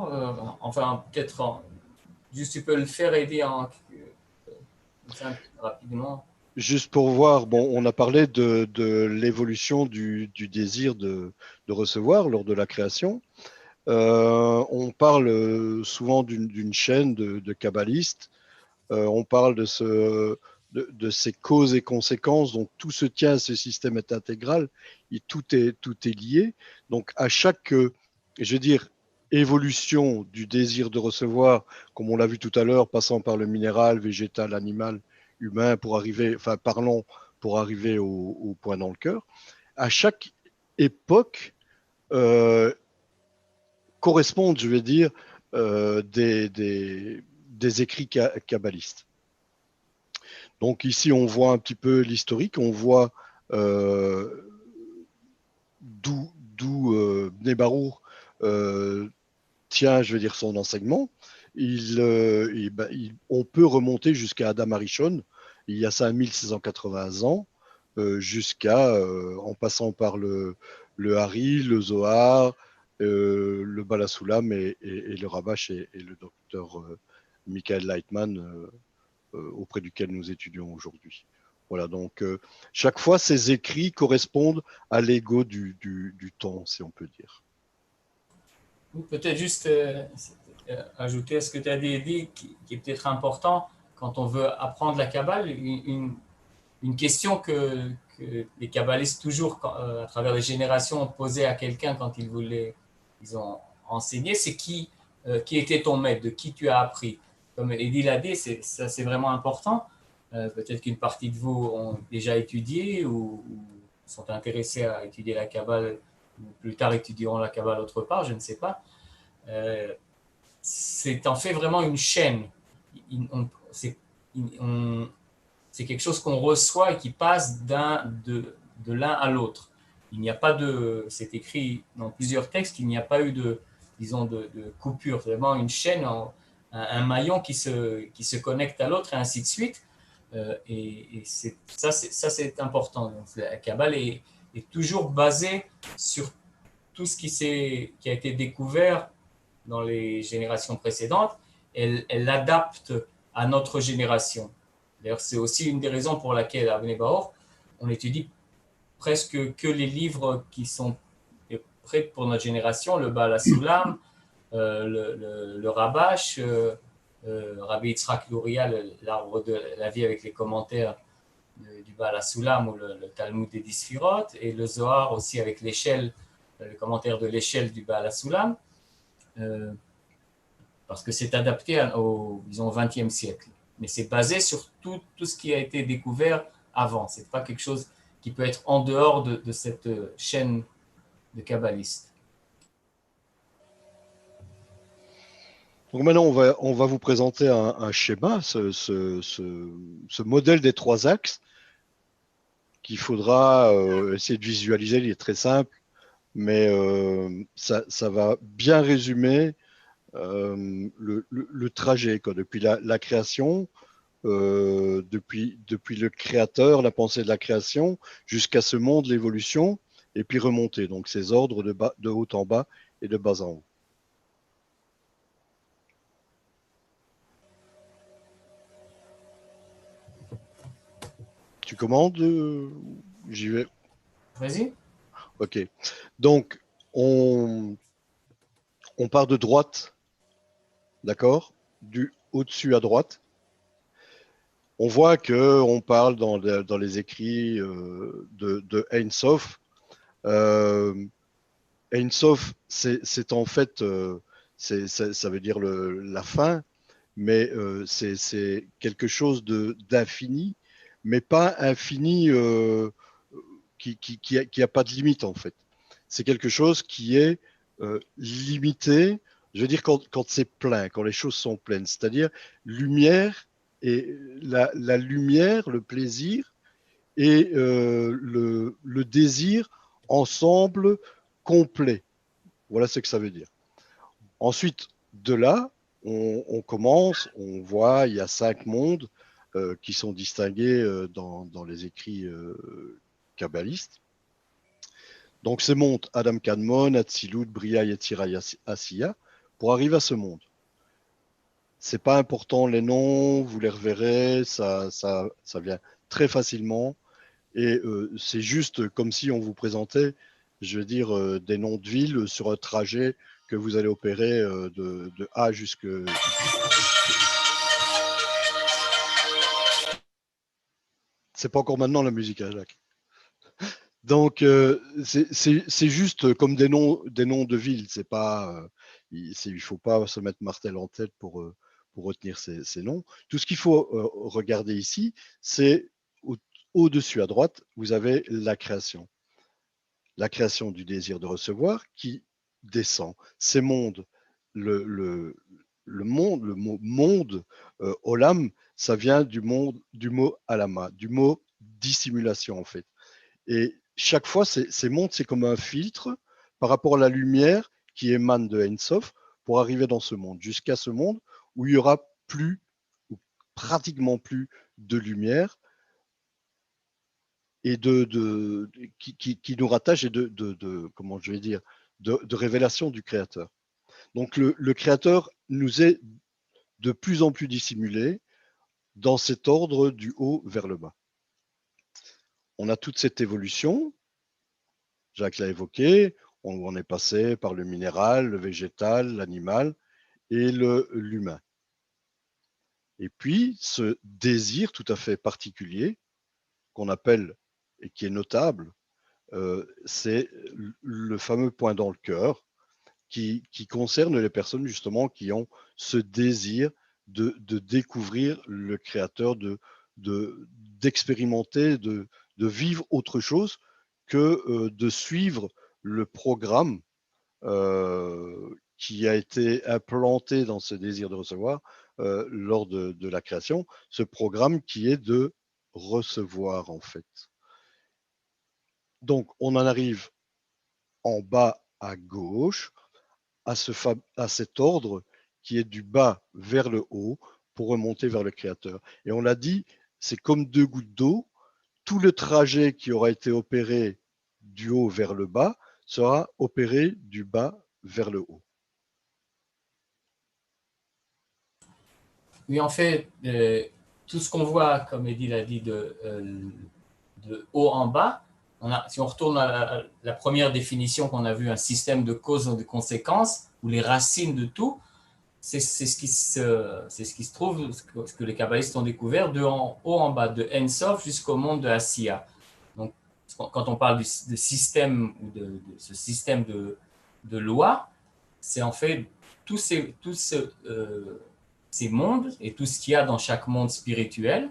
Enfin, peut-être juste tu peux le faire et dire rapidement. Juste pour voir, bon, on a parlé de l'évolution du désir de recevoir lors de la création. On parle souvent d'une chaîne de kabbalistes. On parle de ces causes et conséquences. Donc, tout se tient, ce système est intégral. Et tout est lié. Donc, à chaque, je veux dire, évolution du désir de recevoir, comme on l'a vu tout à l'heure, passant par le minéral, végétal, animal, humain, pour arriver, enfin, parlons, pour arriver au point dans le cœur, à chaque époque, correspondent, je vais dire, des écrits kabbalistes. Donc ici, on voit un petit peu l'historique, on voit d'où Bnei Baruch tient, je vais dire, son enseignement. On peut remonter jusqu'à Adam Arishon, il y a ça 1680 ans, en passant par le Hari, le Zohar, le Balasulam et le Rabash et le docteur Michael Leitman, auprès duquel nous étudions aujourd'hui. Voilà, donc chaque fois, ces écrits correspondent à l'ego du temps, si on peut dire. Peut-être juste ajouter à ce que tu as dit, qui est peut-être important quand on veut apprendre la Kabbale, une question que les kabbalistes toujours, à travers les générations, ont posée à quelqu'un quand ils ont enseigné, c'est qui était ton maître, de qui tu as appris. Comme Eddy l'a dit, ça c'est vraiment important. Peut-être qu'une partie de vous ont déjà étudié ou sont intéressés à étudier la Kabbale, ou plus tard étudieront la Kabbale autre part, je ne sais pas. C'est en fait vraiment une chaîne. C'est quelque chose qu'on reçoit et qui passe de l'un à l'autre. Il n'y a pas c'est écrit dans plusieurs textes, il n'y a pas eu de coupure. C'est vraiment une chaîne, un maillon qui se connecte à l'autre et ainsi de suite. Et ça, c'est important. Donc, la Kabbale est toujours basée sur tout ce qui a été découvert dans les générations précédentes. Elle l'adapte à notre génération. D'ailleurs, c'est aussi une des raisons pour laquelle à Bnei Baruch, on étudie presque que les livres qui sont prêts pour notre génération, le Baal HaSulam, le Rabash, Rabbi Yitzhak Luria, l'arbre de la vie avec les commentaires du Baal HaSulam ou le Talmud des 10 Sfirot, et le Zohar aussi avec l'échelle, le commentaire de l'échelle du Baal HaSulam, parce que c'est adapté au 20e siècle. Mais c'est basé sur tout ce qui a été découvert avant. Ce n'est pas quelque chose qui peut être en dehors de cette chaîne de kabbalistes. Donc maintenant, on va vous présenter un schéma, ce modèle des trois axes qu'il faudra essayer de visualiser. Il est très simple, mais ça va bien résumer le trajet, quoi, depuis la création, depuis le créateur, la pensée de la création, jusqu'à ce monde, l'évolution, et puis remonter. Donc ces ordres de haut en bas et de bas en haut. Tu commandes? J'y vais. Vas-y. Ok. Donc, on part de droite, d'accord? Du au-dessus à droite. On voit qu'on parle dans les écrits de Ein Sof Ein Sof, c'est en fait, ça veut dire la fin, mais c'est quelque chose d'infini, mais pas infini qui a pas de limite en fait. C'est quelque chose qui est limité, je veux dire quand c'est plein, quand les choses sont pleines, c'est-à-dire lumière et la lumière, le plaisir et le désir ensemble complet. Voilà ce que ça veut dire. Ensuite, de là, on commence, on voit, il y a 5 mondes qui sont distingués dans les écrits kabbalistes. Donc, ces mondes, Adam Kadmon, Atzilut, Bria, Yetzira, Asiya, pour arriver à ce monde. C'est pas important les noms, vous les reverrez, ça vient très facilement. Et c'est juste comme si on vous présentait, je veux dire, des noms de villes sur un trajet que vous allez opérer de A jusque. C'est pas encore maintenant la musique, hein, Jacques. Donc c'est juste comme des noms de villes. C'est pas, il faut pas se mettre martel en tête pour retenir ces noms. Tout ce qu'il faut regarder ici, c'est au-dessus à droite, vous avez la création du désir de recevoir qui descend. Ces mondes, le monde, le mot monde, olam, ça vient du mot alama, du mot dissimulation en fait. Et chaque fois, ces mondes, c'est comme un filtre par rapport à la lumière qui émane de Ein Sof pour arriver dans ce monde, jusqu'à ce monde où il y aura plus, ou pratiquement plus de lumière, et qui nous rattache et comment je vais dire, de révélation du Créateur. Donc le Créateur nous est de plus en plus dissimulé dans cet ordre du haut vers le bas. On a toute cette évolution, Jacques l'a évoqué, on est passé par le minéral, le végétal, l'animal et l'humain. Et puis ce désir tout à fait particulier qu'on appelle et qui est notable, c'est le fameux point dans le cœur qui concerne les personnes justement qui ont ce désir de découvrir le Créateur, d'expérimenter, de vivre autre chose que de suivre le programme qui a été implanté dans ce désir de recevoir lors de la création, ce programme qui est de recevoir en fait. Donc, on en arrive en bas à gauche à cet ordre qui est du bas vers le haut pour remonter vers le Créateur. Et on l'a dit, c'est comme 2 gouttes d'eau. Tout le trajet qui aura été opéré du haut vers le bas sera opéré du bas vers le haut. Oui, en fait, tout ce qu'on voit, comme Eddy l'a dit, de haut en bas, si on retourne à la première définition qu'on a vue, un système de causes et de conséquences, ou les racines de tout, c'est ce qui se trouve, ce que les kabbalistes ont découvert, de en haut en bas, de Ein Sof jusqu'au monde de Asiya. Donc, quand on parle de système, ou de ce système de loi, c'est en fait tous ces mondes et tout ce qu'il y a dans chaque monde spirituel.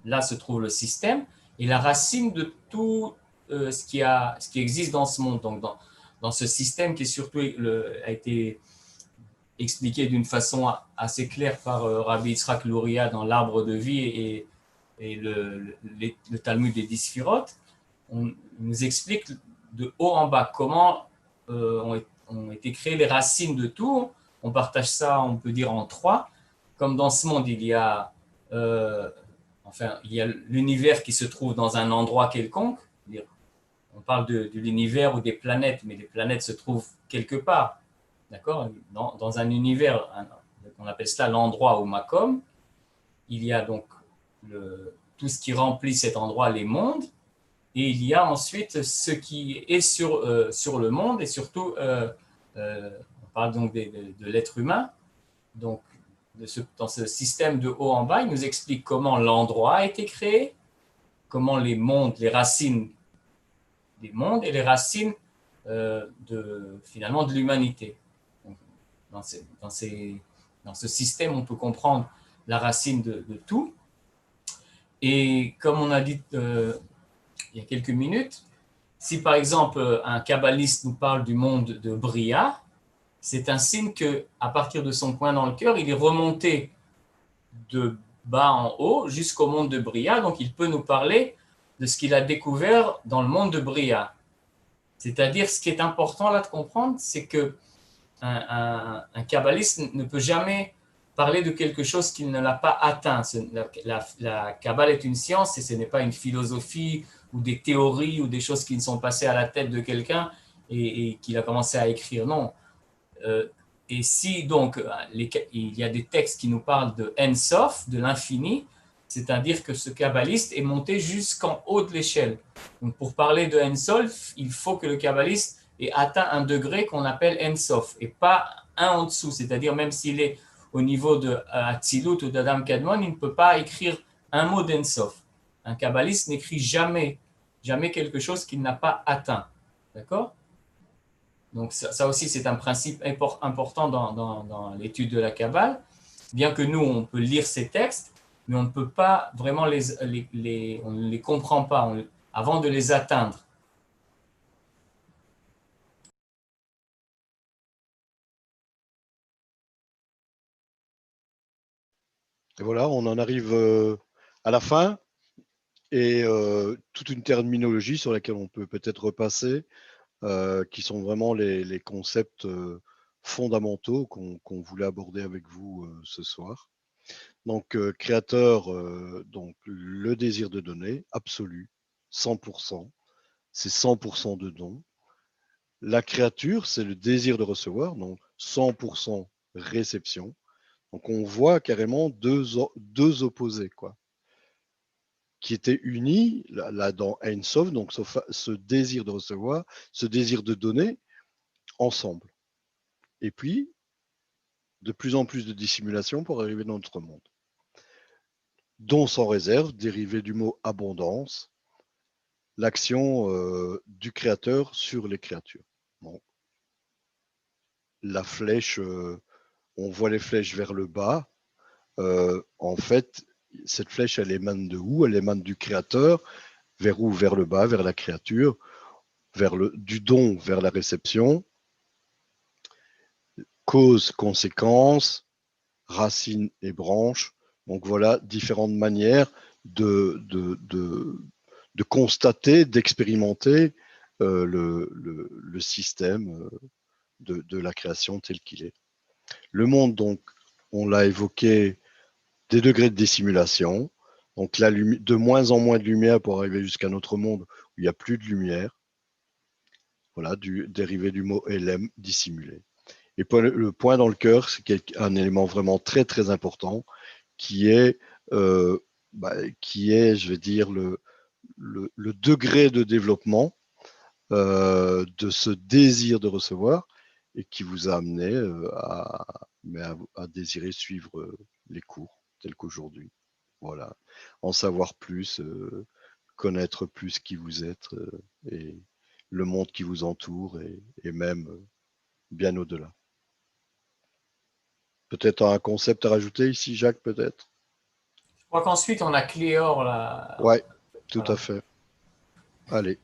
Là se trouve le système et la racine de tout ce qui existe dans ce monde. Donc, dans ce système qui est surtout a été expliqué d'une façon assez claire par Rabbi Yitzhak Luria dans l'Arbre de vie et le Talmud des 10 Sphirot, on nous explique de haut en bas comment ont été créées les racines de tout. On partage ça, on peut dire, en 3. Comme dans ce monde, il y a l'univers qui se trouve dans un endroit quelconque. On parle de l'univers ou des planètes, mais les planètes se trouvent quelque part, d'accord, dans un univers, on appelle cela l'endroit ou makom. Il y a donc tout ce qui remplit cet endroit, les mondes, et il y a ensuite ce qui est sur le monde, et surtout, on parle donc de l'être humain. Donc, dans ce système de haut en bas, il nous explique comment l'endroit a été créé, comment les mondes, les racines des mondes et les racines finalement de l'humanité. Dans ce système, on peut comprendre la racine de tout. Et comme on a dit il y a quelques minutes, si par exemple un kabbaliste nous parle du monde de Bria, c'est un signe qu'à partir de son point dans le cœur, il est remonté de bas en haut jusqu'au monde de Bria, donc il peut nous parler de ce qu'il a découvert dans le monde de Bria. C'est-à-dire, ce qui est important là de comprendre, c'est que un kabbaliste ne peut jamais parler de quelque chose qu'il ne l'a pas atteint. La Kabbale est une science et ce n'est pas une philosophie ou des théories ou des choses qui ne sont passées à la tête de quelqu'un et qu'il a commencé à écrire. Non. Et si donc il y a des textes qui nous parlent de En Sof, de l'infini, c'est-à-dire que ce kabbaliste est monté jusqu'en haut de l'échelle. Donc pour parler de En Sof, il faut que le kabbaliste ait atteint un degré qu'on appelle En Sof et pas un en dessous, c'est-à-dire même s'il est au niveau de Atzilut ou d'Adam Kadmon, il ne peut pas écrire un mot d'En Sof. Un kabbaliste n'écrit jamais quelque chose qu'il n'a pas atteint. D'accord ? Donc ça aussi, c'est un principe important dans l'étude de la Kabbale. Bien que nous, on peut lire ces textes, mais on ne peut pas vraiment on ne les comprend pas avant de les atteindre. Et voilà, on en arrive à la fin et toute une terminologie sur laquelle on peut peut-être repasser, qui sont vraiment les concepts fondamentaux qu'on voulait aborder avec vous ce soir. Donc, créateur, donc le désir de donner, absolu, 100%, c'est 100% de don. La créature, c'est le désir de recevoir, donc 100% réception. Donc, on voit carrément deux opposés, quoi, qui étaient unis là dans Ein Sof, donc ce désir de recevoir, ce désir de donner ensemble. Et puis, de plus en plus de dissimulation pour arriver dans notre monde. Don sans réserve, dérivé du mot abondance, l'action du créateur sur les créatures. Bon. La flèche, on voit les flèches vers le bas. En fait, cette flèche, elle émane de où? Elle émane du créateur. Vers où? Vers le bas, vers la créature, du don vers la réception. Cause, conséquence, racine et branche. Donc voilà différentes manières de constater, d'expérimenter le système de la création tel qu'il est. Le monde, donc, on l'a évoqué, des degrés de dissimulation, donc de moins en moins de lumière pour arriver jusqu'à notre monde où il n'y a plus de lumière. Voilà, dérivé du mot Elem, dissimulé. Et le point dans le cœur, c'est un élément vraiment très très important qui est, je vais dire, le degré de développement de ce désir de recevoir et qui vous a amené à désirer suivre les cours tels qu'aujourd'hui. Voilà, en savoir plus, connaître plus qui vous êtes et le monde qui vous entoure et même bien au-delà. Peut-être un concept à rajouter ici, Jacques, peut-être? Je crois qu'ensuite, on a Cléor là. Oui, tout à fait. Allez.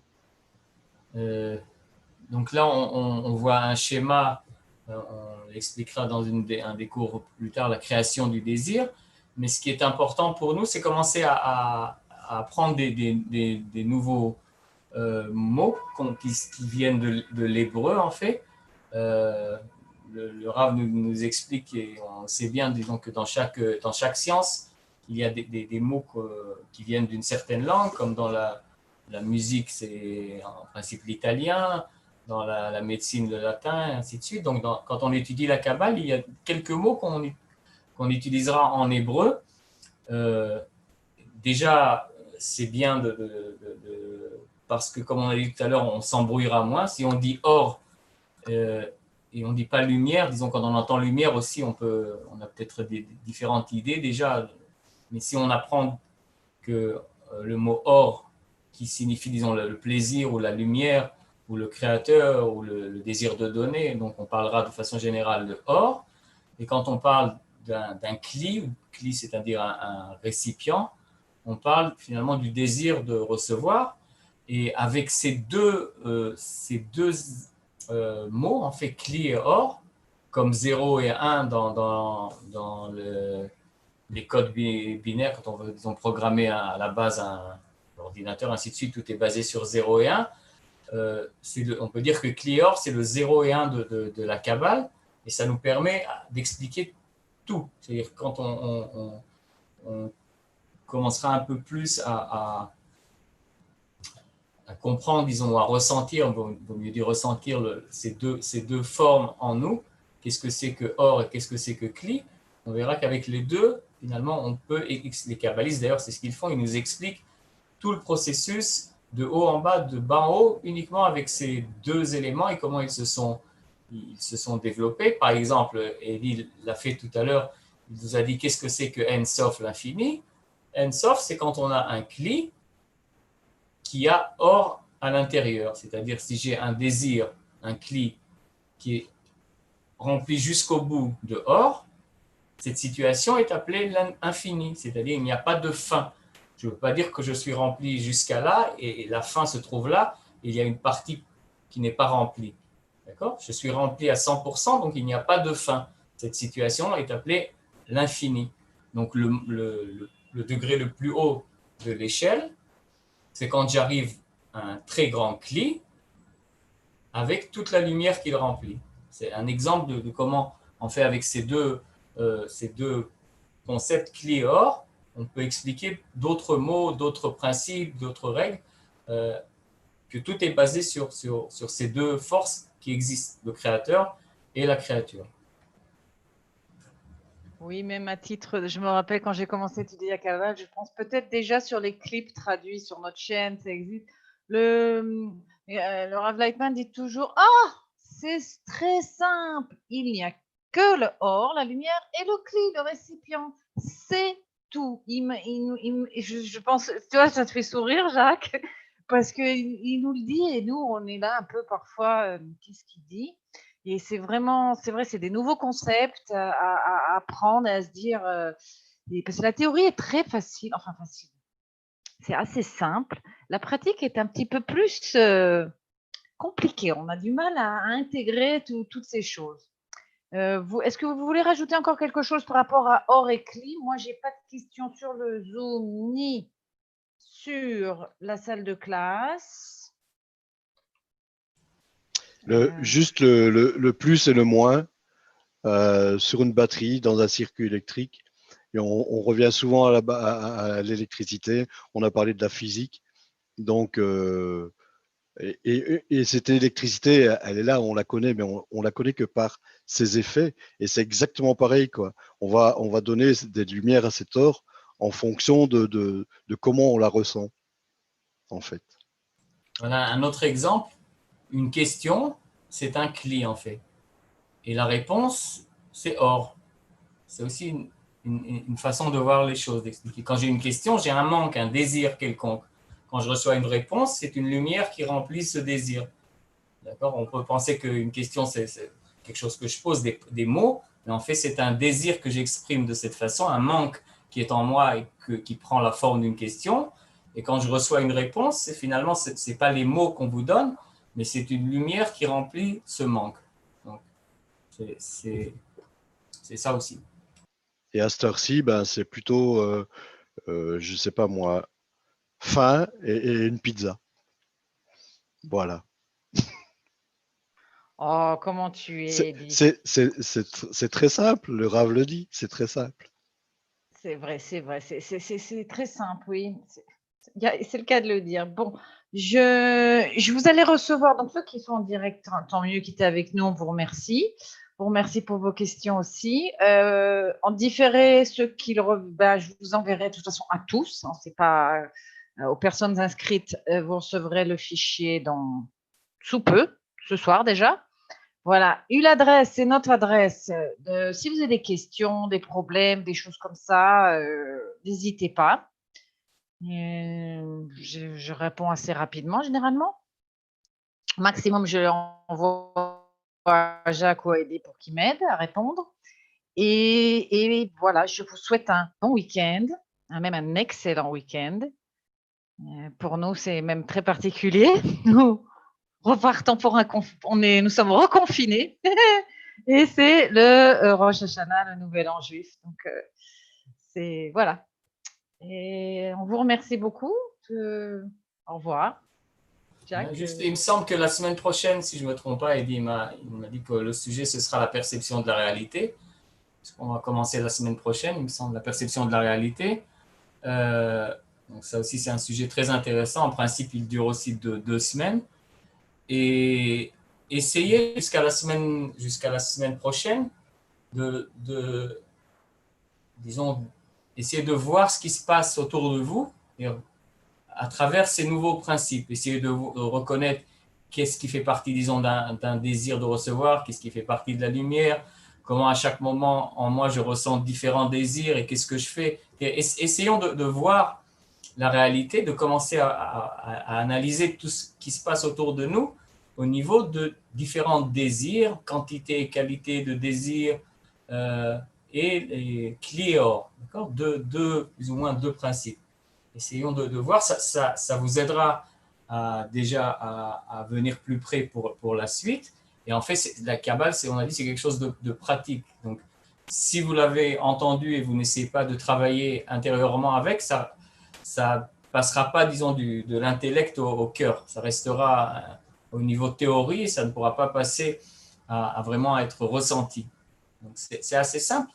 Donc là, on voit un schéma, on expliquera dans un des cours plus tard la création du désir, mais ce qui est important pour nous, c'est commencer à apprendre des nouveaux mots qui viennent de l'hébreu en fait. Le Rav nous explique, et on sait bien, disons, que dans chaque science, il y a des mots qui viennent d'une certaine langue, comme dans la musique, c'est en principe l'italien, dans la médecine, le latin, et ainsi de suite. Donc, quand on étudie la Kabbale, il y a quelques mots qu'on utilisera en hébreu. Déjà, c'est bien parce que, comme on a dit tout à l'heure, on s'embrouillera moins. Si on dit or et on ne dit pas lumière, disons, quand on entend lumière aussi, on a peut-être différentes idées déjà. Mais si on apprend que le mot or, qui signifie, disons, le plaisir ou la lumière, ou le créateur ou le désir de donner. Donc, on parlera de façon générale de or. Et quand on parle d'un CLI, CLI c'est-à-dire un récipient, on parle finalement du désir de recevoir. Et avec ces deux mots, en fait, CLI et or, comme 0 et 1 dans les codes binaires, quand on veut disons, programmer à la base un ordinateur, ainsi de suite, tout est basé sur 0 et 1. On peut dire que CLI et or, c'est le 0 et 1 de la Kabbale, et ça nous permet d'expliquer tout. C'est-à-dire quand on commencera un peu plus à comprendre, disons, à ressentir, vaut mieux dire ressentir ces deux formes en nous, qu'est-ce que c'est que or et qu'est-ce que c'est que CLI, on verra qu'avec les deux, finalement, on peut, les kabbalistes d'ailleurs, c'est ce qu'ils font, ils nous expliquent tout le processus de haut en bas, de bas en haut, uniquement avec ces deux éléments et comment ils se sont développés. Par exemple, Elie l'a fait tout à l'heure, il nous a dit qu'est-ce que c'est que En Sof, l'infini. En Sof, c'est quand on a un CLI qui a or à l'intérieur. C'est-à-dire si j'ai un désir, un CLI qui est rempli jusqu'au bout de or, cette situation est appelée l'infini, c'est-à-dire il n'y a pas de fin. Je ne veux pas dire que je suis rempli jusqu'à là et la fin se trouve là, et il y a une partie qui n'est pas remplie. D'accord ? Je suis rempli à 100%, donc il n'y a pas de fin. Cette situation est appelée l'infini. Donc le degré le plus haut de l'échelle, c'est quand j'arrive à un très grand CLI avec toute la lumière qu'il remplit. C'est un exemple de comment on fait avec ces deux concepts CLI et or. On peut expliquer d'autres mots, d'autres principes, d'autres règles, que tout est basé sur ces deux forces qui existent, le créateur et la créature. Oui, même à titre, je me rappelle quand j'ai commencé à étudier à Kabbale, je pense peut-être déjà sur les clips traduits sur notre chaîne, ça existe. Le Rav Lightman dit toujours, ah, c'est très simple, il n'y a que le or, la lumière et le cli, le récipient, c'est tout. Je pense, tu vois, ça te fait sourire, Jacques, parce qu'il nous le dit et nous, on est là un peu parfois, qu'est-ce qu'il dit? Et c'est vrai, c'est des nouveaux concepts à apprendre, à se dire, parce que la théorie est très facile, enfin facile, c'est assez simple. La pratique est un petit peu plus compliquée. On a du mal à intégrer toutes ces choses. Est-ce que vous voulez rajouter encore quelque chose par rapport à or et cli? Moi, j'ai pas de questions sur le Zoom ni sur la salle de classe. Juste le plus et le moins sur une batterie dans un circuit électrique. Et on revient souvent à l'électricité. On a parlé de la physique. Donc, et cette électricité, elle est là, on la connaît, mais on la connaît que par ses effets. Et c'est exactement pareil, quoi. On va donner des lumières à cet or en fonction de comment on la ressent, en fait. Voilà un autre exemple. Une question, c'est un CLI en fait. Et la réponse, c'est or. C'est aussi une façon de voir les choses, d'expliquer. Quand j'ai une question, j'ai un manque, un désir quelconque. Quand je reçois une réponse, c'est une lumière qui remplit ce désir. D'accord ? On peut penser qu'une question, c'est quelque chose que je pose, des mots, mais en fait, c'est un désir que j'exprime de cette façon, un manque qui est en moi et qui prend la forme d'une question. Et quand je reçois une réponse, finalement, ce n'est pas les mots qu'on vous donne, mais c'est une lumière qui remplit ce manque. Donc, c'est ça aussi. Et à cette heure-ci, ben, c'est plutôt, je ne sais pas moi, faim et une pizza. Voilà. Oh, comment tu es, dis. C'est très simple, le Rav le dit, c'est très simple. C'est vrai, c'est très simple, oui. C'est le cas de le dire. Bon, je vous allez recevoir, donc ceux qui sont en direct, tant mieux qui étaient avec nous, on vous remercie. On vous remercie pour vos questions aussi. En différé, ceux qui je vous enverrai de toute façon à tous, hein, c'est pas aux personnes inscrites, vous recevrez le fichier sous peu, ce soir déjà. Voilà, l'adresse, c'est notre adresse. Si vous avez des questions, des problèmes, des choses comme ça, n'hésitez pas. Je réponds assez rapidement, généralement. maximum, je envoie à Jacques ou à Eddie pour qu'ils m'aident à répondre. Et voilà, je vous souhaite un bon week-end, même un excellent week-end. Pour nous, c'est même très particulier. Nous repartons pour nous sommes reconfinés. Et c'est le Rosh Hashanah, le Nouvel An juif. Donc, c'est voilà. Et on vous remercie beaucoup. Au revoir. Jack. Juste, il me semble que la semaine prochaine, si je ne me trompe pas, Eddie m'a dit que le sujet, ce sera la perception de la réalité. On va commencer la semaine prochaine, il me semble, la perception de la réalité. Donc ça aussi, c'est un sujet très intéressant. En principe, il dure aussi 2 semaines. Et essayez jusqu'à la semaine prochaine disons, essayer de voir ce qui se passe autour de vous à travers ces nouveaux principes. Essayez de reconnaître qu'est-ce qui fait partie, disons, d'un désir de recevoir, qu'est-ce qui fait partie de la lumière, comment à chaque moment en moi je ressens différents désirs et qu'est-ce que je fais. Essayons de voir la réalité, de commencer à analyser tout ce qui se passe autour de nous au niveau de différents désirs, quantité et qualité de désirs et clior, d'accord, plus ou moins 2 principes. Essayons de voir, ça vous aidera déjà à venir plus près pour la suite. Et en fait, la Kabbale, on a dit, c'est quelque chose de pratique. Donc, si vous l'avez entendu et vous n'essayez pas de travailler intérieurement avec, ça passera pas, disons, de l'intellect au cœur. Ça restera au niveau théorie et ça ne pourra pas passer à vraiment être ressenti. Donc, c'est assez simple.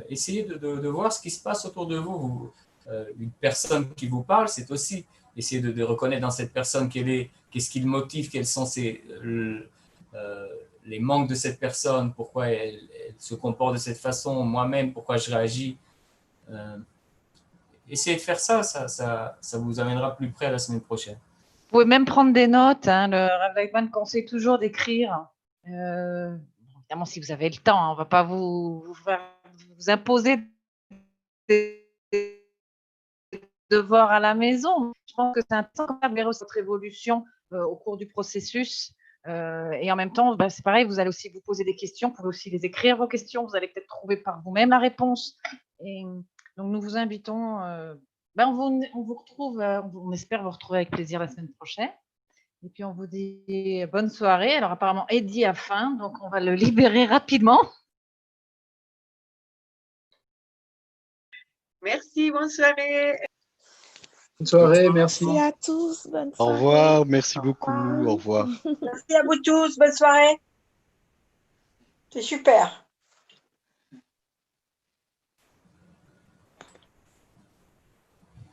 Essayez de voir ce qui se passe autour de vous. Une personne qui vous parle, c'est aussi essayer de reconnaître dans cette personne qu'est-ce qui le motive, quels sont les manques de cette personne, pourquoi elle se comporte de cette façon, moi-même, pourquoi je réagis. Essayez de faire ça vous amènera plus près à la semaine prochaine. Vous pouvez même prendre des notes. Le Rav Leitman conseille toujours d'écrire. Évidemment, si vous avez le temps, on ne va pas vous imposer des devoirs à la maison. Je pense que c'est important de voir votre évolution au cours du processus. Et en même temps, c'est pareil, vous allez aussi vous poser des questions, vous pouvez aussi les écrire, vos questions, vous allez peut-être trouver par vous-même la réponse. Et donc, nous vous invitons, on vous retrouve, on espère vous retrouver avec plaisir la semaine prochaine. Et puis, on vous dit bonne soirée. Alors, apparemment, Eddie a faim, donc on va le libérer rapidement. Merci, bonne soirée. Bonne soirée, merci. Merci à tous. Bonne soirée. Au revoir, merci beaucoup. Au revoir. Merci à vous tous, bonne soirée. C'est super.